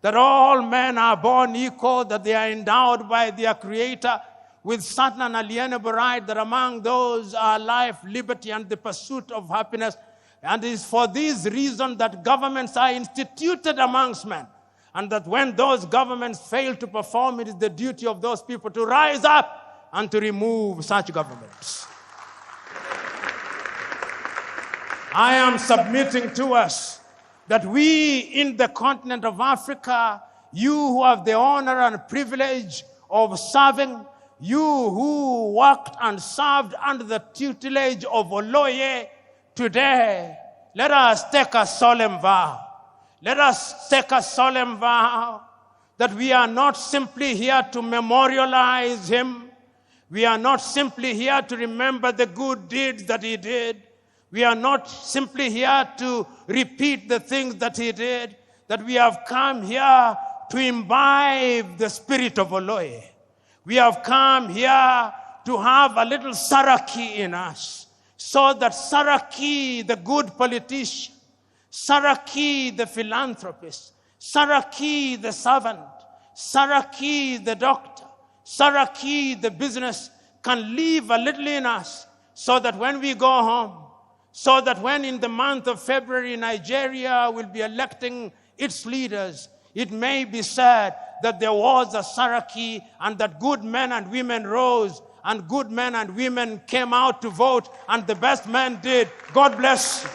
that all men are born equal, that they are endowed by their Creator with certain unalienable right, that among those are life, liberty, and the pursuit of happiness. And it is for this reason that governments are instituted amongst men. And that when those governments fail to perform, it is the duty of those people to rise up and to remove such governments. I am submitting to us that we in the continent of Africa, you who have the honor and privilege of serving, you who worked and served under the tutelage of Oloye, today, let us take a solemn vow. Let us take a solemn vow that we are not simply here to memorialize him. We are not simply here to remember the good deeds that he did. We are not simply here to repeat the things that he did. That we have come here to imbibe the spirit of Oloye. We have come here to have a little Saraki in us, so that Saraki, the good politician, Saraki, the philanthropist, Saraki, the servant, Saraki, the doctor, Saraki, the business, can live a little in us, so that when we go home, so that when in the month of February Nigeria will be electing its leaders, it may be said that there was a Saraki and that good men and women rose and good men and women came out to vote and the best men did. God bless you.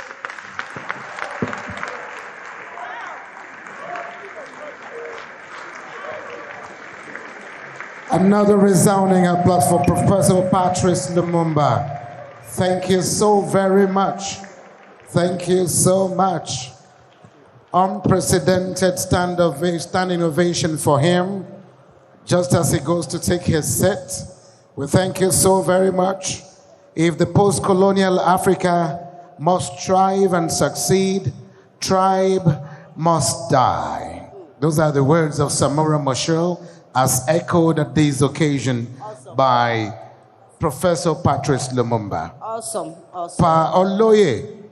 Another resounding applause for Professor Patrice Lumumba. Thank you so very much. Thank you so much. Unprecedented standing ovation for him, just as he goes to take his seat. We thank you so very much. If the post-colonial Africa must thrive and succeed, tribe must die. Those are the words of Samora Machel, as echoed at this occasion by Professor Patrice Lumumba. Awesome, awesome. Pa Oloye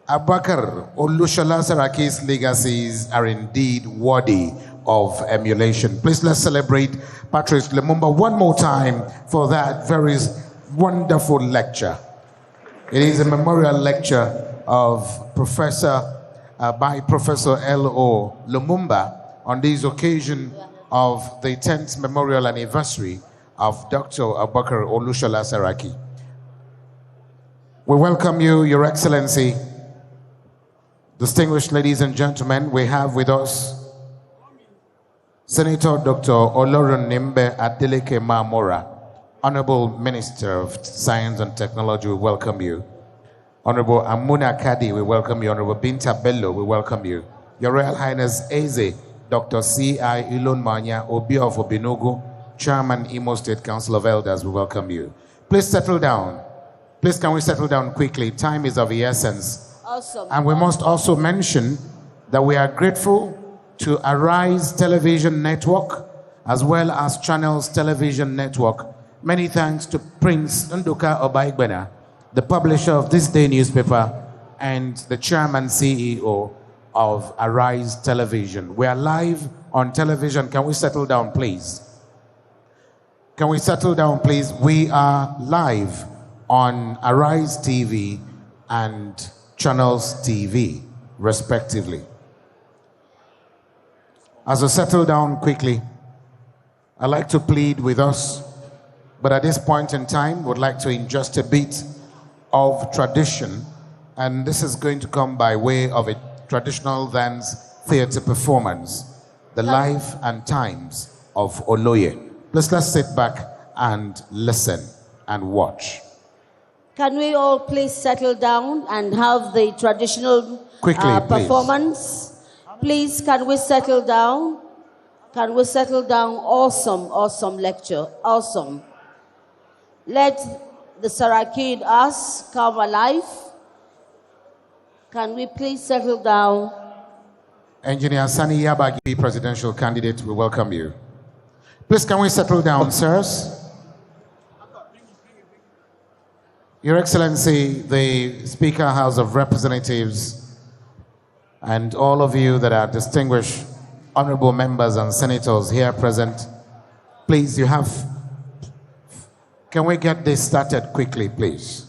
Abubakar Olusola Saraki's legacies are indeed worthy of emulation. Please let's celebrate Patrice Lumumba one more time for that very wonderful lecture. It is a memorial lecture of by Professor L.O. Lumumba on this occasion of the 10th memorial anniversary of Dr. Abubakar Olusola Saraki. We welcome you, Your Excellency. Distinguished ladies and gentlemen, we have with us Senator Dr. Olorun Nimbe Adeleke Mamora, Honorable Minister of Science and Technology, we welcome you. Honorable Amuna Kadi, we welcome you. Honorable Binta Bello, we welcome you. Your Royal Highness Eze, Dr. C.I. Ilon Manya Obi of Obinogu, Chairman, Imo State Council of Elders, we welcome you. Please settle down. Please can we settle down quickly? Time is of the essence. Awesome. And we must also mention that we are grateful to Arise Television Network as well as Channels Television Network. Many thanks to Prince Nduka Obaigbena, the publisher of this day newspaper and the chairman CEO of Arise Television. We are live on television. Can we settle down, please? Can we settle down, please? We are live on Arise TV and Channels TV, respectively. As we settle down quickly, I'd like to plead with us, but at this point in time, would like to ingest a bit of tradition, and this is going to come by way of a traditional dance theater performance, The Life and Times of Oloye. Please, let's sit back and listen and watch. Can we all please settle down and have the traditional performance? Please, can we settle down? Can we settle down? Awesome, awesome lecture, awesome. Let the Saraki in us come alive. Can we please settle down? Engineer Sani Yabagi, presidential candidate, we welcome you. Please, can we settle down, sirs? Your Excellency, the Speaker, House of Representatives, and all of you that are distinguished honorable members and senators here present, please, you have... Can we get this started quickly, please?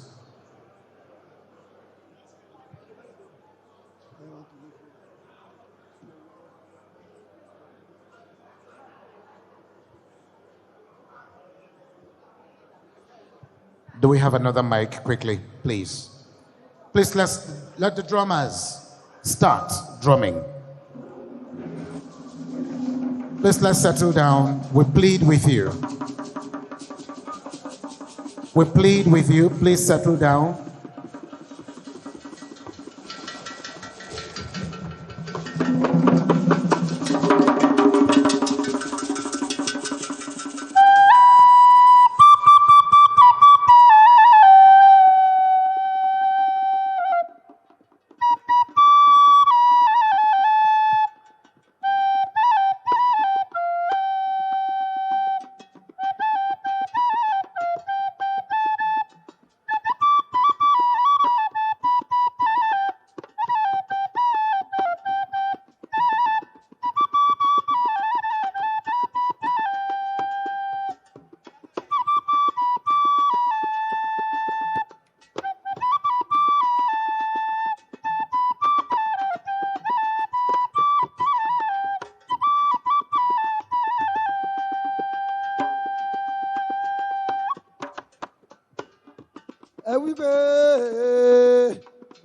Do we have another mic quickly, please? Please, let the drummers start drumming. Please, let's settle down. We plead with you. We plead with you. Please settle down.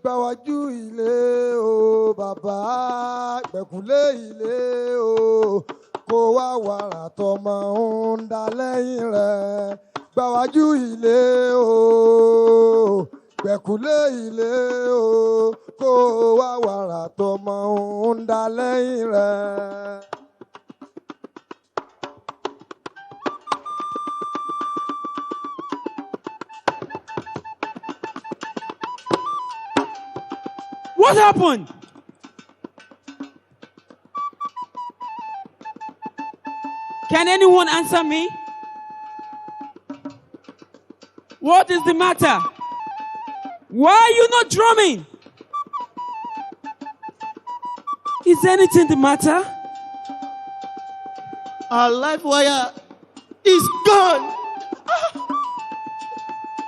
Gbàwájú ilé o bàbá gbẹ̀kúnlé ilé o kó wá wàrà tọmọ ń dá lẹ́yìn rẹ̀. Gbàwájú ilé o gbẹ̀kúnlé ilé o kó wá wàrà tọmọ ń dá lẹ́yìn rẹ̀. What happened? Can anyone answer me? What is the matter? Why are you not drumming? Is anything the matter? Our life wire is gone.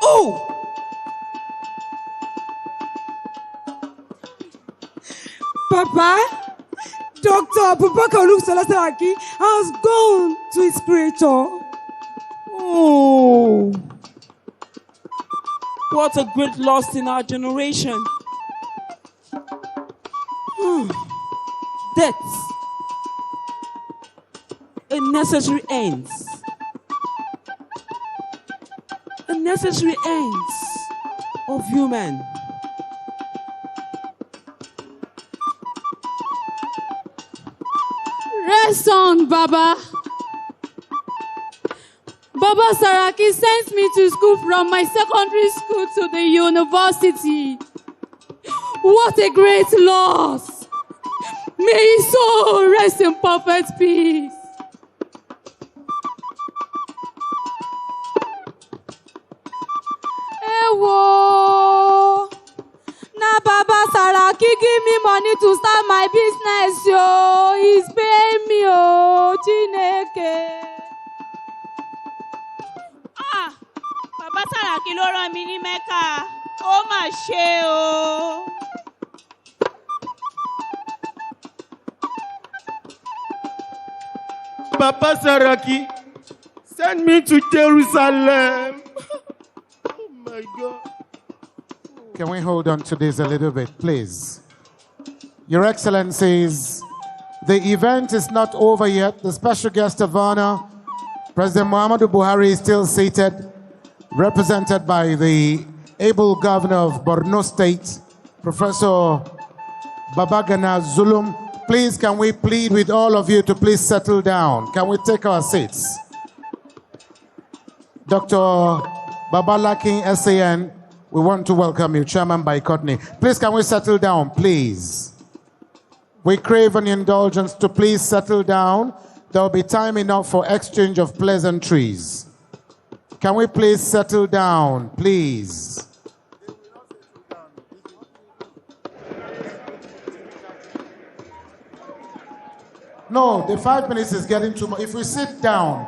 Oh! Papa, Dr. Abubakar Olusola Saraki has gone to his creator. Oh, what a great loss in our generation. Death, a necessary ends. A necessary ends of human. Rest on, Baba. Baba Saraki sent me to school from my secondary school to the university. What a great loss. May his soul rest in perfect peace. Ewo, na Baba Saraki Saraki give me money to start my business, yo. He's paying me, oh, Chineke. Ah, Bàbá Saraki ló rán mi ní Mẹ́kà. Ó mà ṣe o. Papa Saraki, send me to Jerusalem. Oh my God. Can we hold on to this a little bit, please? Your Excellencies, the event is not over yet. The special guest of honor, President Muhammadu Buhari, is still seated, represented by the able governor of Borno State, Professor Babagana Zulum. Please, can we plead with all of you to please settle down? Can we take our seats? Dr. Babalakin SAN, we want to welcome you, Chairman by Courtney. Please, can we settle down, please? We crave an indulgence to please settle down. There will be time enough for exchange of pleasantries. Can we please settle down, please? No, the 5 minutes is getting too much. If we sit down,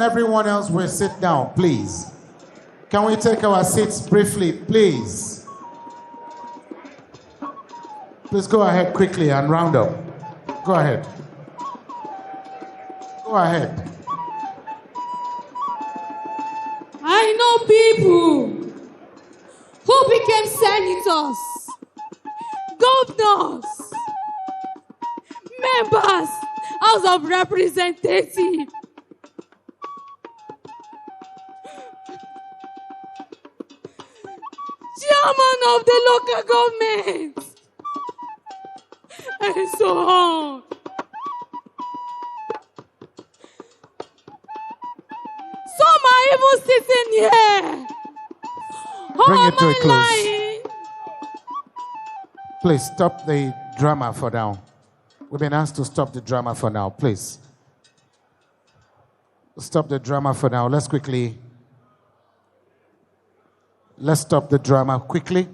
everyone else will sit down, please. Can we take our seats briefly, please? Please go ahead quickly and round up. Go ahead. Go ahead. I know people who became senators, governors, members, House of Representatives, chairman of the local government, and so on. Some are even sitting here. Bring it to a close. Please stop the drama for now. We've been asked to stop the drama for now, please. Stop the drama for now. Let's stop the drama quickly.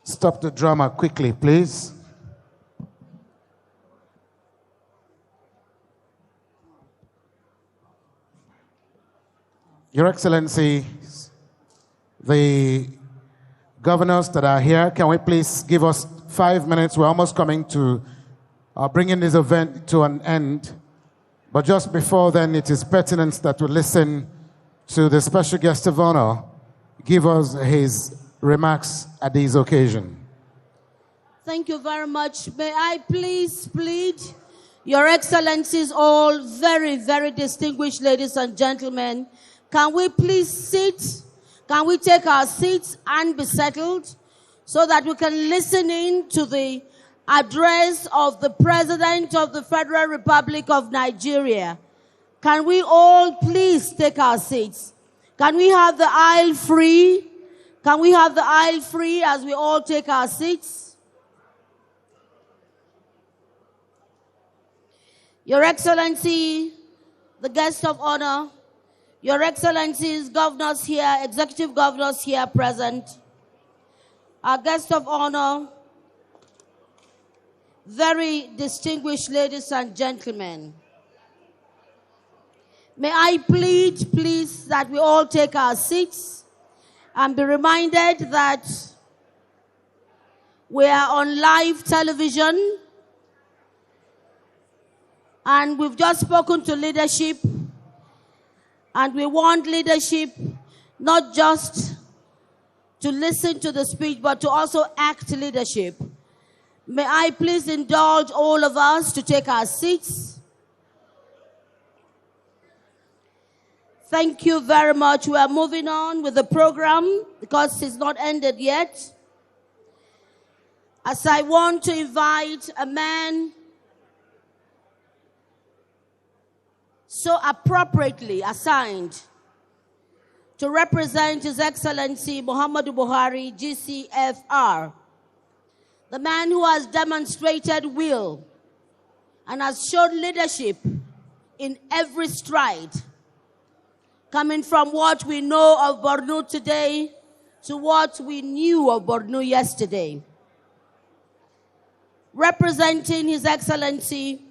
Stop the drama quickly, please. Your Excellencies, the governors that are here, can we please give us 5 minutes? We're almost coming to bringing this event to an end. But just before then, it is pertinent that we listen to the special guest of honor give us his remarks at this occasion. Thank you very much. May I please plead, Your Excellencies, all very, very distinguished ladies and gentlemen, can we please sit? Can we take our seats and be settled so that we can listen in to the address of the President of the Federal Republic of Nigeria? Can we all please take our seats? Can we have the aisle free? Can we have the aisle free as we all take our seats? Your Excellency, the guest of honor, Your Excellencies, governors here, executive governors here present, our guest of honor, very distinguished ladies and gentlemen. May I plead, please, that we all take our seats and be reminded that we are on live television and we've just spoken to leadership, and we want leadership not just to listen to the speech, but to also act leadership. May I please indulge all of us to take our seats. Thank you very much. We are moving on with the program because it's not ended yet. As I want to invite a man so appropriately assigned to represent His Excellency Muhammadu Buhari, GCFR, the man who has demonstrated will and has shown leadership in every stride. coming from what we know of Borno today to what we knew of Borno yesterday. Representing His Excellency,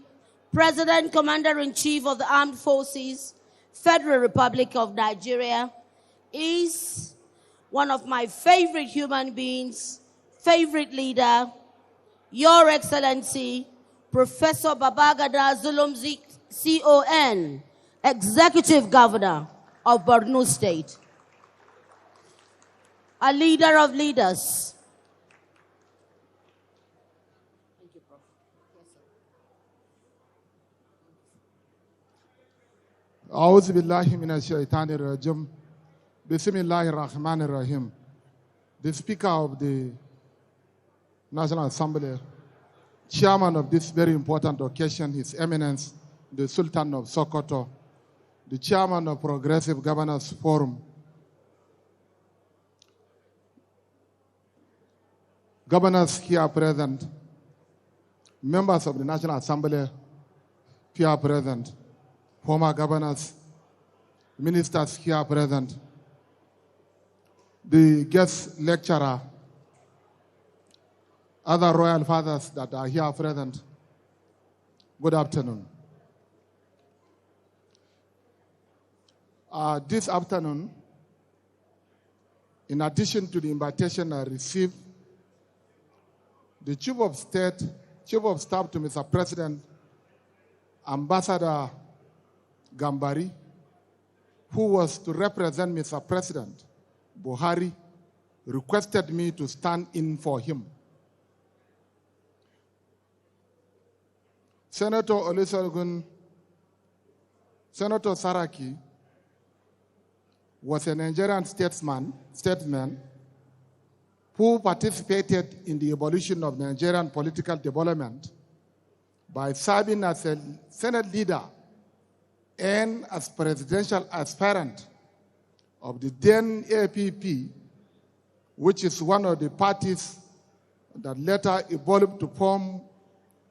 President Commander-in-Chief of the Armed Forces, Federal Republic of Nigeria, is one of my favorite human beings, favorite leader, Your Excellency, Professor Babagana Zulumzi, CON, Executive Governor of Borno State, a leader of leaders. أعوذ بالله من الشيطان الرجيم بسم الله الرحمن الرحيم. The Speaker of the National Assembly, Chairman of this very important occasion, His Eminence, the Sultan of Sokoto, the Chairman of Progressive Governors Forum, governors here present, members of the National Assembly here present, former governors, ministers here present, the guest lecturer, other royal fathers that are here present, good afternoon. This afternoon, in addition to the invitation I received, the Chief of Staff to Mr. President, Ambassador Gambari, who was to represent Mr. President Buhari, requested me to stand in for him. Senator Olusola, Senator Saraki was a Nigerian statesman who participated in the evolution of Nigerian political development by serving as a Senate leader and as presidential aspirant of the then APP, which is one of the parties that later evolved to form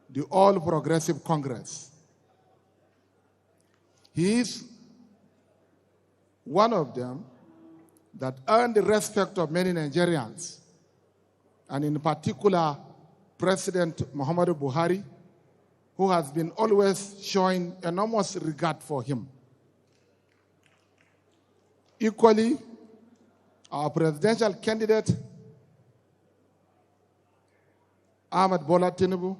the All Progressive Congress. He is one of them that earned the respect of many Nigerians, and in particular, President Muhammadu Buhari, who has been always showing enormous regard for him. Equally, our presidential candidate, Ahmed Bola Tinubu,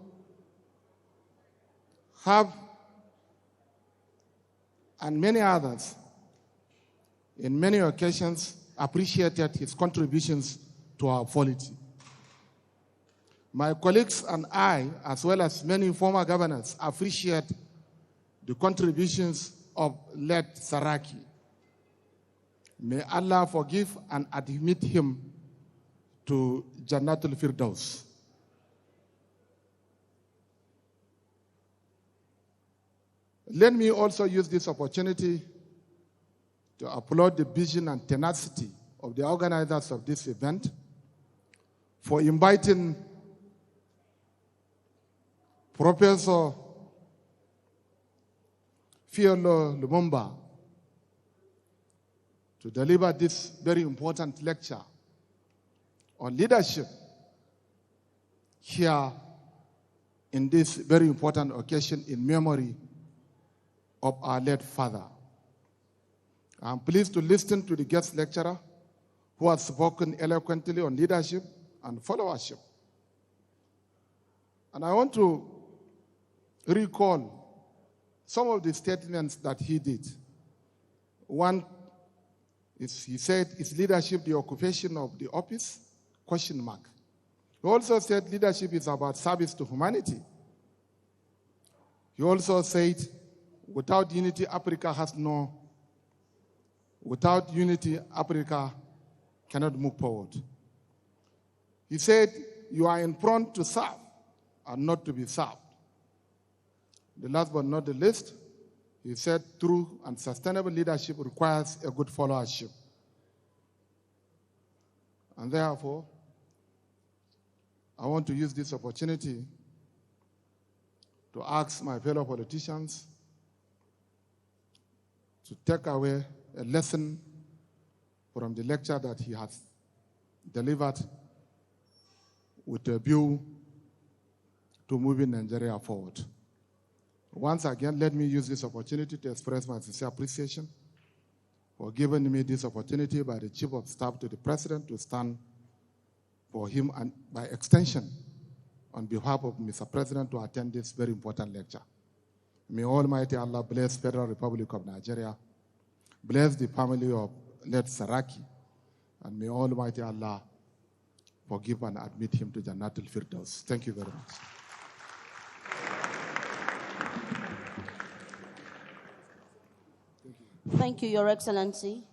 and many others, in many occasions, appreciated his contributions to our polity. My colleagues and I, as well as many former governors, appreciate the contributions of late Saraki. May Allah forgive and admit him to Jannatul Firdaus. Let me also use this opportunity to applaud the vision and tenacity of the organizers of this event for inviting Professor Fiolo Lumumba to deliver this very important lecture on leadership here in this very important occasion in memory of our late father. I'm pleased to listen to the guest lecturer who has spoken eloquently on leadership and followership. And I want to recall some of the statements that he did. One is, he said, is leadership the occupation of the office? Question mark. He also said leadership is about service to humanity. He also said, without unity, Africa cannot move forward. He said, you are in front to serve and not to be served. The last but not the least, he said, true and sustainable leadership requires a good followership. And therefore, I want to use this opportunity to ask my fellow politicians to take away a lesson from the lecture that he has delivered with a view to moving Nigeria forward. Once again, let me use this opportunity to express my sincere appreciation for giving me this opportunity by the Chief of Staff to the President to stand for him and by extension on behalf of Mr. President to attend this very important lecture. May Almighty Allah bless Federal Republic of Nigeria, bless the family of late Saraki, and may Almighty Allah forgive and admit him to Jannatul Firdaus. Thank you very much. Thank you, Your Excellency.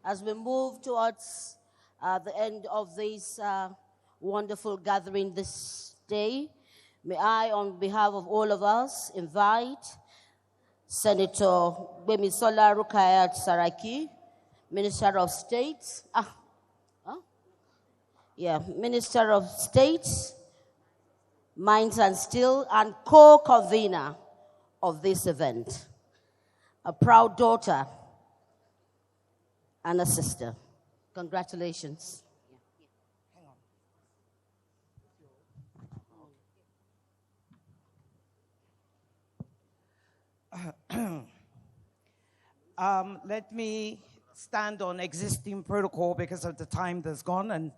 As we move towards the end of this wonderful gathering this day, may I, on behalf of all of us, invite Senator Olusola Saraki, Minister of State, Minister of State, Mines and Steel, and co-convener of this event, a proud daughter and a sister. Congratulations. Let me stand on existing protocol because of the time that's gone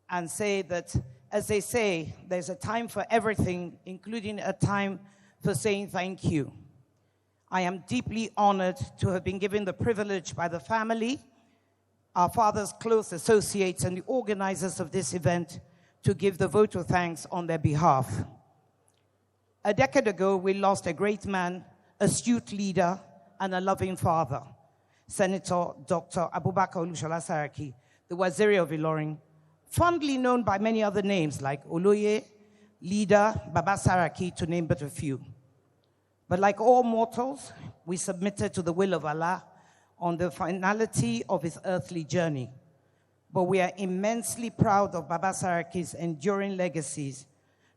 and say that, as they say, there's a time for everything, including a time for saying thank you. I am deeply honored to have been given the privilege by the family, our father's close associates, and the organizers of this event to give the vote of thanks on their behalf. A decade ago, we lost a great man, astute leader, and a loving father, Senator Dr. Abubakar Olusola Saraki, the Waziri of Ilorin, fondly known by many other names like Oloye, Leader, Baba Saraki, to name but a few. But like all mortals, we submitted to the will of Allah on the finality of his earthly journey. But we are immensely proud of Baba Saraki's enduring legacies,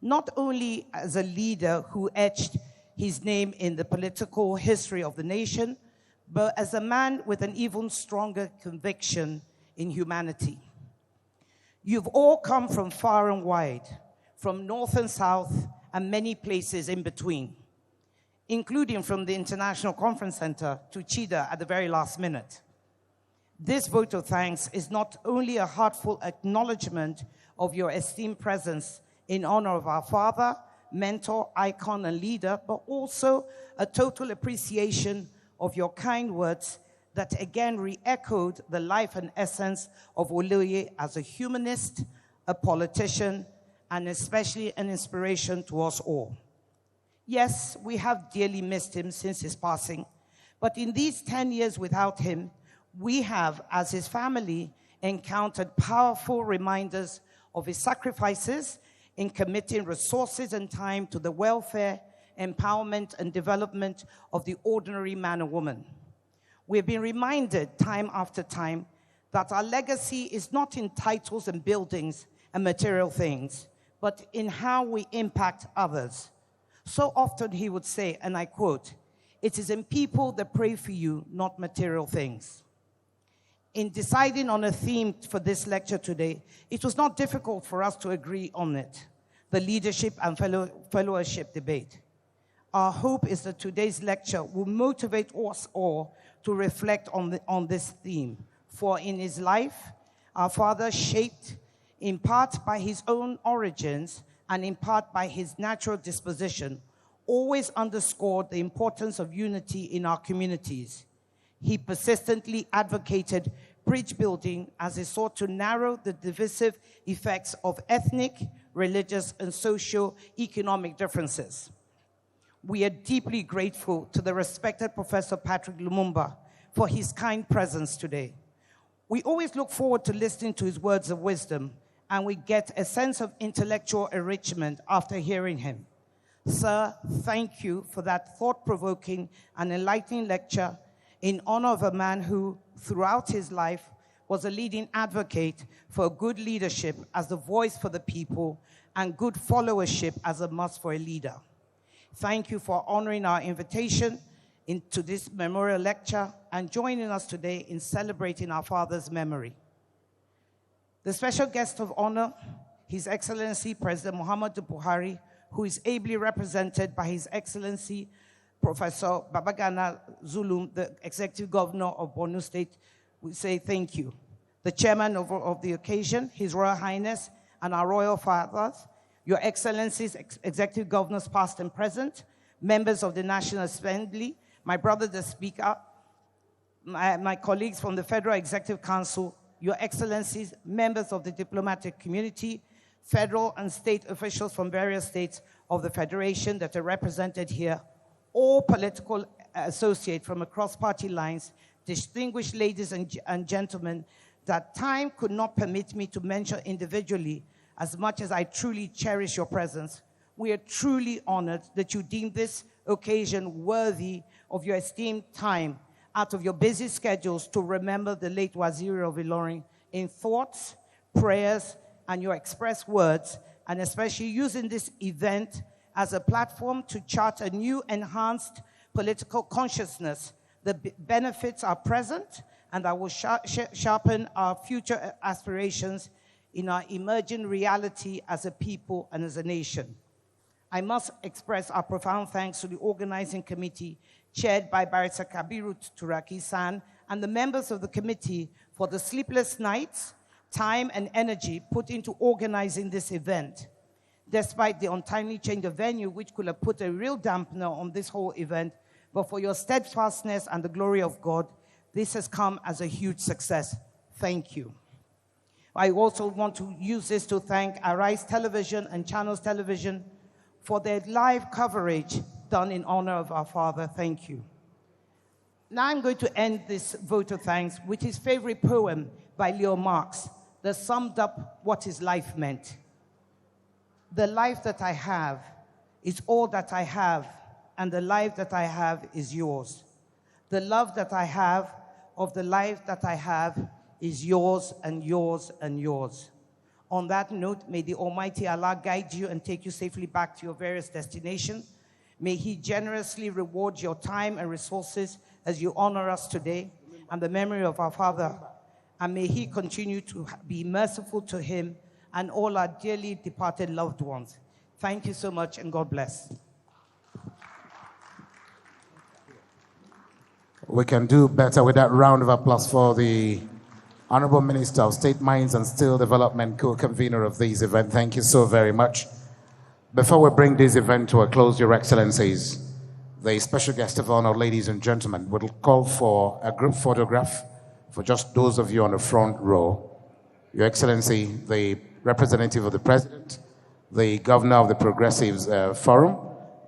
not only as a leader who etched his name in the political history of the nation, but as a man with an even stronger conviction in humanity. You've all come from far and wide, from north and south, and many places in between, including from the International Conference Center to Chida at the very last minute. This vote of thanks is not only a heartfelt acknowledgement of your esteemed presence in honor of our father, mentor, icon, and leader, but also a total appreciation of your kind words that again re-echoed the life and essence of Oloye as a humanist, a politician, and especially an inspiration to us all. Yes, we have dearly missed him since his passing, but in these 10 years without him, we have, as his family, encountered powerful reminders of his sacrifices in committing resources and time to the welfare, empowerment, and development of the ordinary man and woman. We've been reminded time after time that our legacy is not in titles and buildings and material things, but in how we impact others. So often he would say, and I quote, "It is in people that pray for you, not material things." In deciding on a theme for this lecture today, it was not difficult for us to agree on it, the leadership and fellowship debate. Our hope is that today's lecture will motivate us all to reflect on this theme. For in his life, our father, shaped in part by his own origins and in part by his natural disposition, always underscored the importance of unity in our communities. He persistently advocated bridge building as he sought to narrow the divisive effects of ethnic, religious, and socio-economic differences. We are deeply grateful to the respected Professor Patrick Lumumba for his kind presence today. We always look forward to listening to his words of wisdom, and we get a sense of intellectual enrichment after hearing him. Sir, thank you for that thought-provoking and enlightening lecture in honor of a man who, throughout his life, was a leading advocate for good leadership as the voice for the people and good followership as a must for a leader. Thank you for honoring our invitation into this memorial lecture and joining us today in celebrating our father's memory. The special guest of honor, His Excellency President Muhammadu Buhari, who is ably represented by His Excellency Professor Babagana Zulum, the Executive Governor of Borno State, we say thank you. The chairman of the occasion, His Royal Highness and our royal fathers, Your Excellencies, Executive Governors past and present, members of the National Assembly, my brother the Speaker, my colleagues from the Federal Executive Council, Your Excellencies, members of the diplomatic community, federal and state officials from various states of the Federation that are represented here, all political associates from across party lines, distinguished ladies and gentlemen, that time could not permit me to mention individually as much as I truly cherish your presence. We are truly honored that you deem this occasion worthy of your esteemed time out of your busy schedules to remember the late Waziri of Ilorin in thoughts, prayers, and your expressed words, and especially using this event as a platform to chart a new enhanced political consciousness. The benefits are present, and that will sharpen our future aspirations in our emerging reality as a people and as a nation. I must express our profound thanks to the organizing committee chaired by Barrister Kabiru Turaki-san and the members of the committee for the sleepless nights, time and energy put into organizing this event. Despite the untimely change of venue, which could have put a real dampener on this whole event, but for your steadfastness and the glory of God, this has come as a huge success. Thank you. I also want to use this to thank Arise Television and Channels Television for their live coverage done in honor of our father. Thank you. Now I'm going to end this vote of thanks with his favorite poem by Leo Marx that summed up what his life meant. The life that I have is all that I have, and the life that I have is yours. The love that I have of the life that I have is yours and yours and yours. On that note, may the Almighty Allah guide you and take you safely back to your various destinations. May He generously reward your time and resources as you honor us today and the memory of our father. And may He continue to be merciful to him and all our dearly departed loved ones. Thank you so much, and God bless. We can do better with that round of applause for the Honorable Minister of State Mines and Steel Development, co-convener of this event. Thank you so very much. Before we bring this event to a close, Your Excellencies, the special guest of honor, ladies and gentlemen, will call for a group photograph for just those of you on the front row. Your Excellency, the representative of the President, the Governor of the Progressives Forum,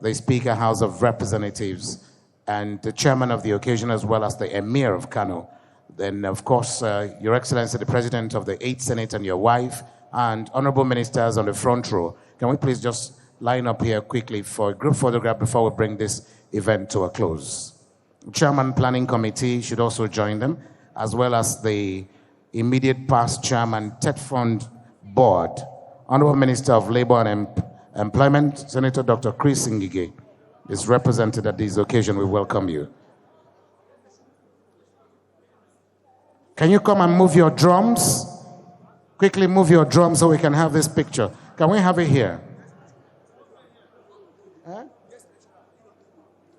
the Speaker House of Representatives, and the Chairman of the occasion, as well as the Emir of Kano. Then, of course, Your Excellency, the President of the 8th Senate and your wife, and honorable ministers on the front row. Can we please just line up here quickly for a group photograph before we bring this event to a close? Chairman Planning Committee should also join them, as well as the immediate past Chairman TED Fund Board, Honorable Minister of Labor and Employment, Senator Dr. Chris Ngige, is represented at this occasion. We welcome you. Can you come and move your drums? Quickly move your drums so we can have this picture. Can we have it here?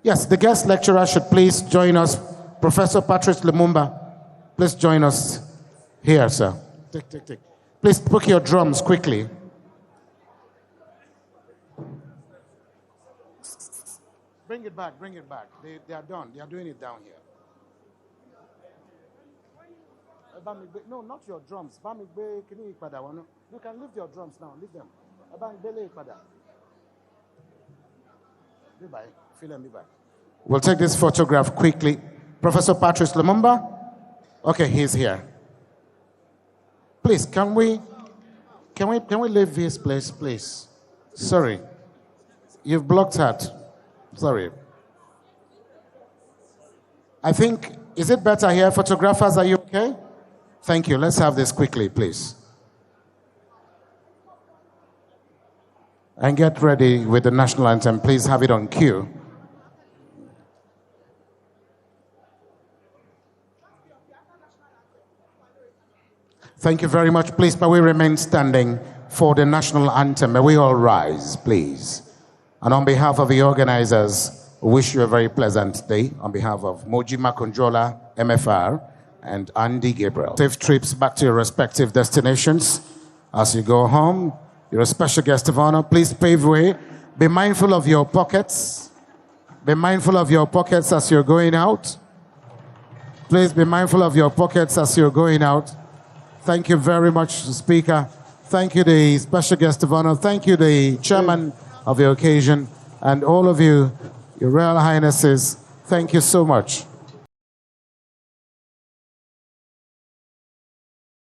Yes, the guest lecturer should please join us. Professor Patrice Lumumba, please join us here, sir. Tick. Please book your drums quickly. Bring it back. They are done. They are doing it down here. No, not your drums. You can leave your drums now. Leave them. We'll take this photograph quickly. Professor Patrice Lumumba. Okay, he's here. Please, can we leave this place, please? Sorry. You've blocked that. Sorry. I think, is it better here? Photographers, are you okay? Thank you. Let's have this quickly, please. And get ready with the national anthem. Please have it on cue. Thank you very much. Please, may we remain standing for the national anthem. May we all rise, please. And on behalf of the organizers, we wish you a very pleasant day. On behalf of Mojima Conjola, MFR, and Andy Gabriel. Safe trips back to your respective destinations. As you go home, you're a special guest of honor. Please pave way. Be mindful of your pockets. Be mindful of your pockets as you're going out. Please be mindful of your pockets as you're going out. Thank you very much, Speaker. Thank you, the special guest of honor. Thank you, the chairman of the occasion. And all of you, your Royal Highnesses, thank you so much.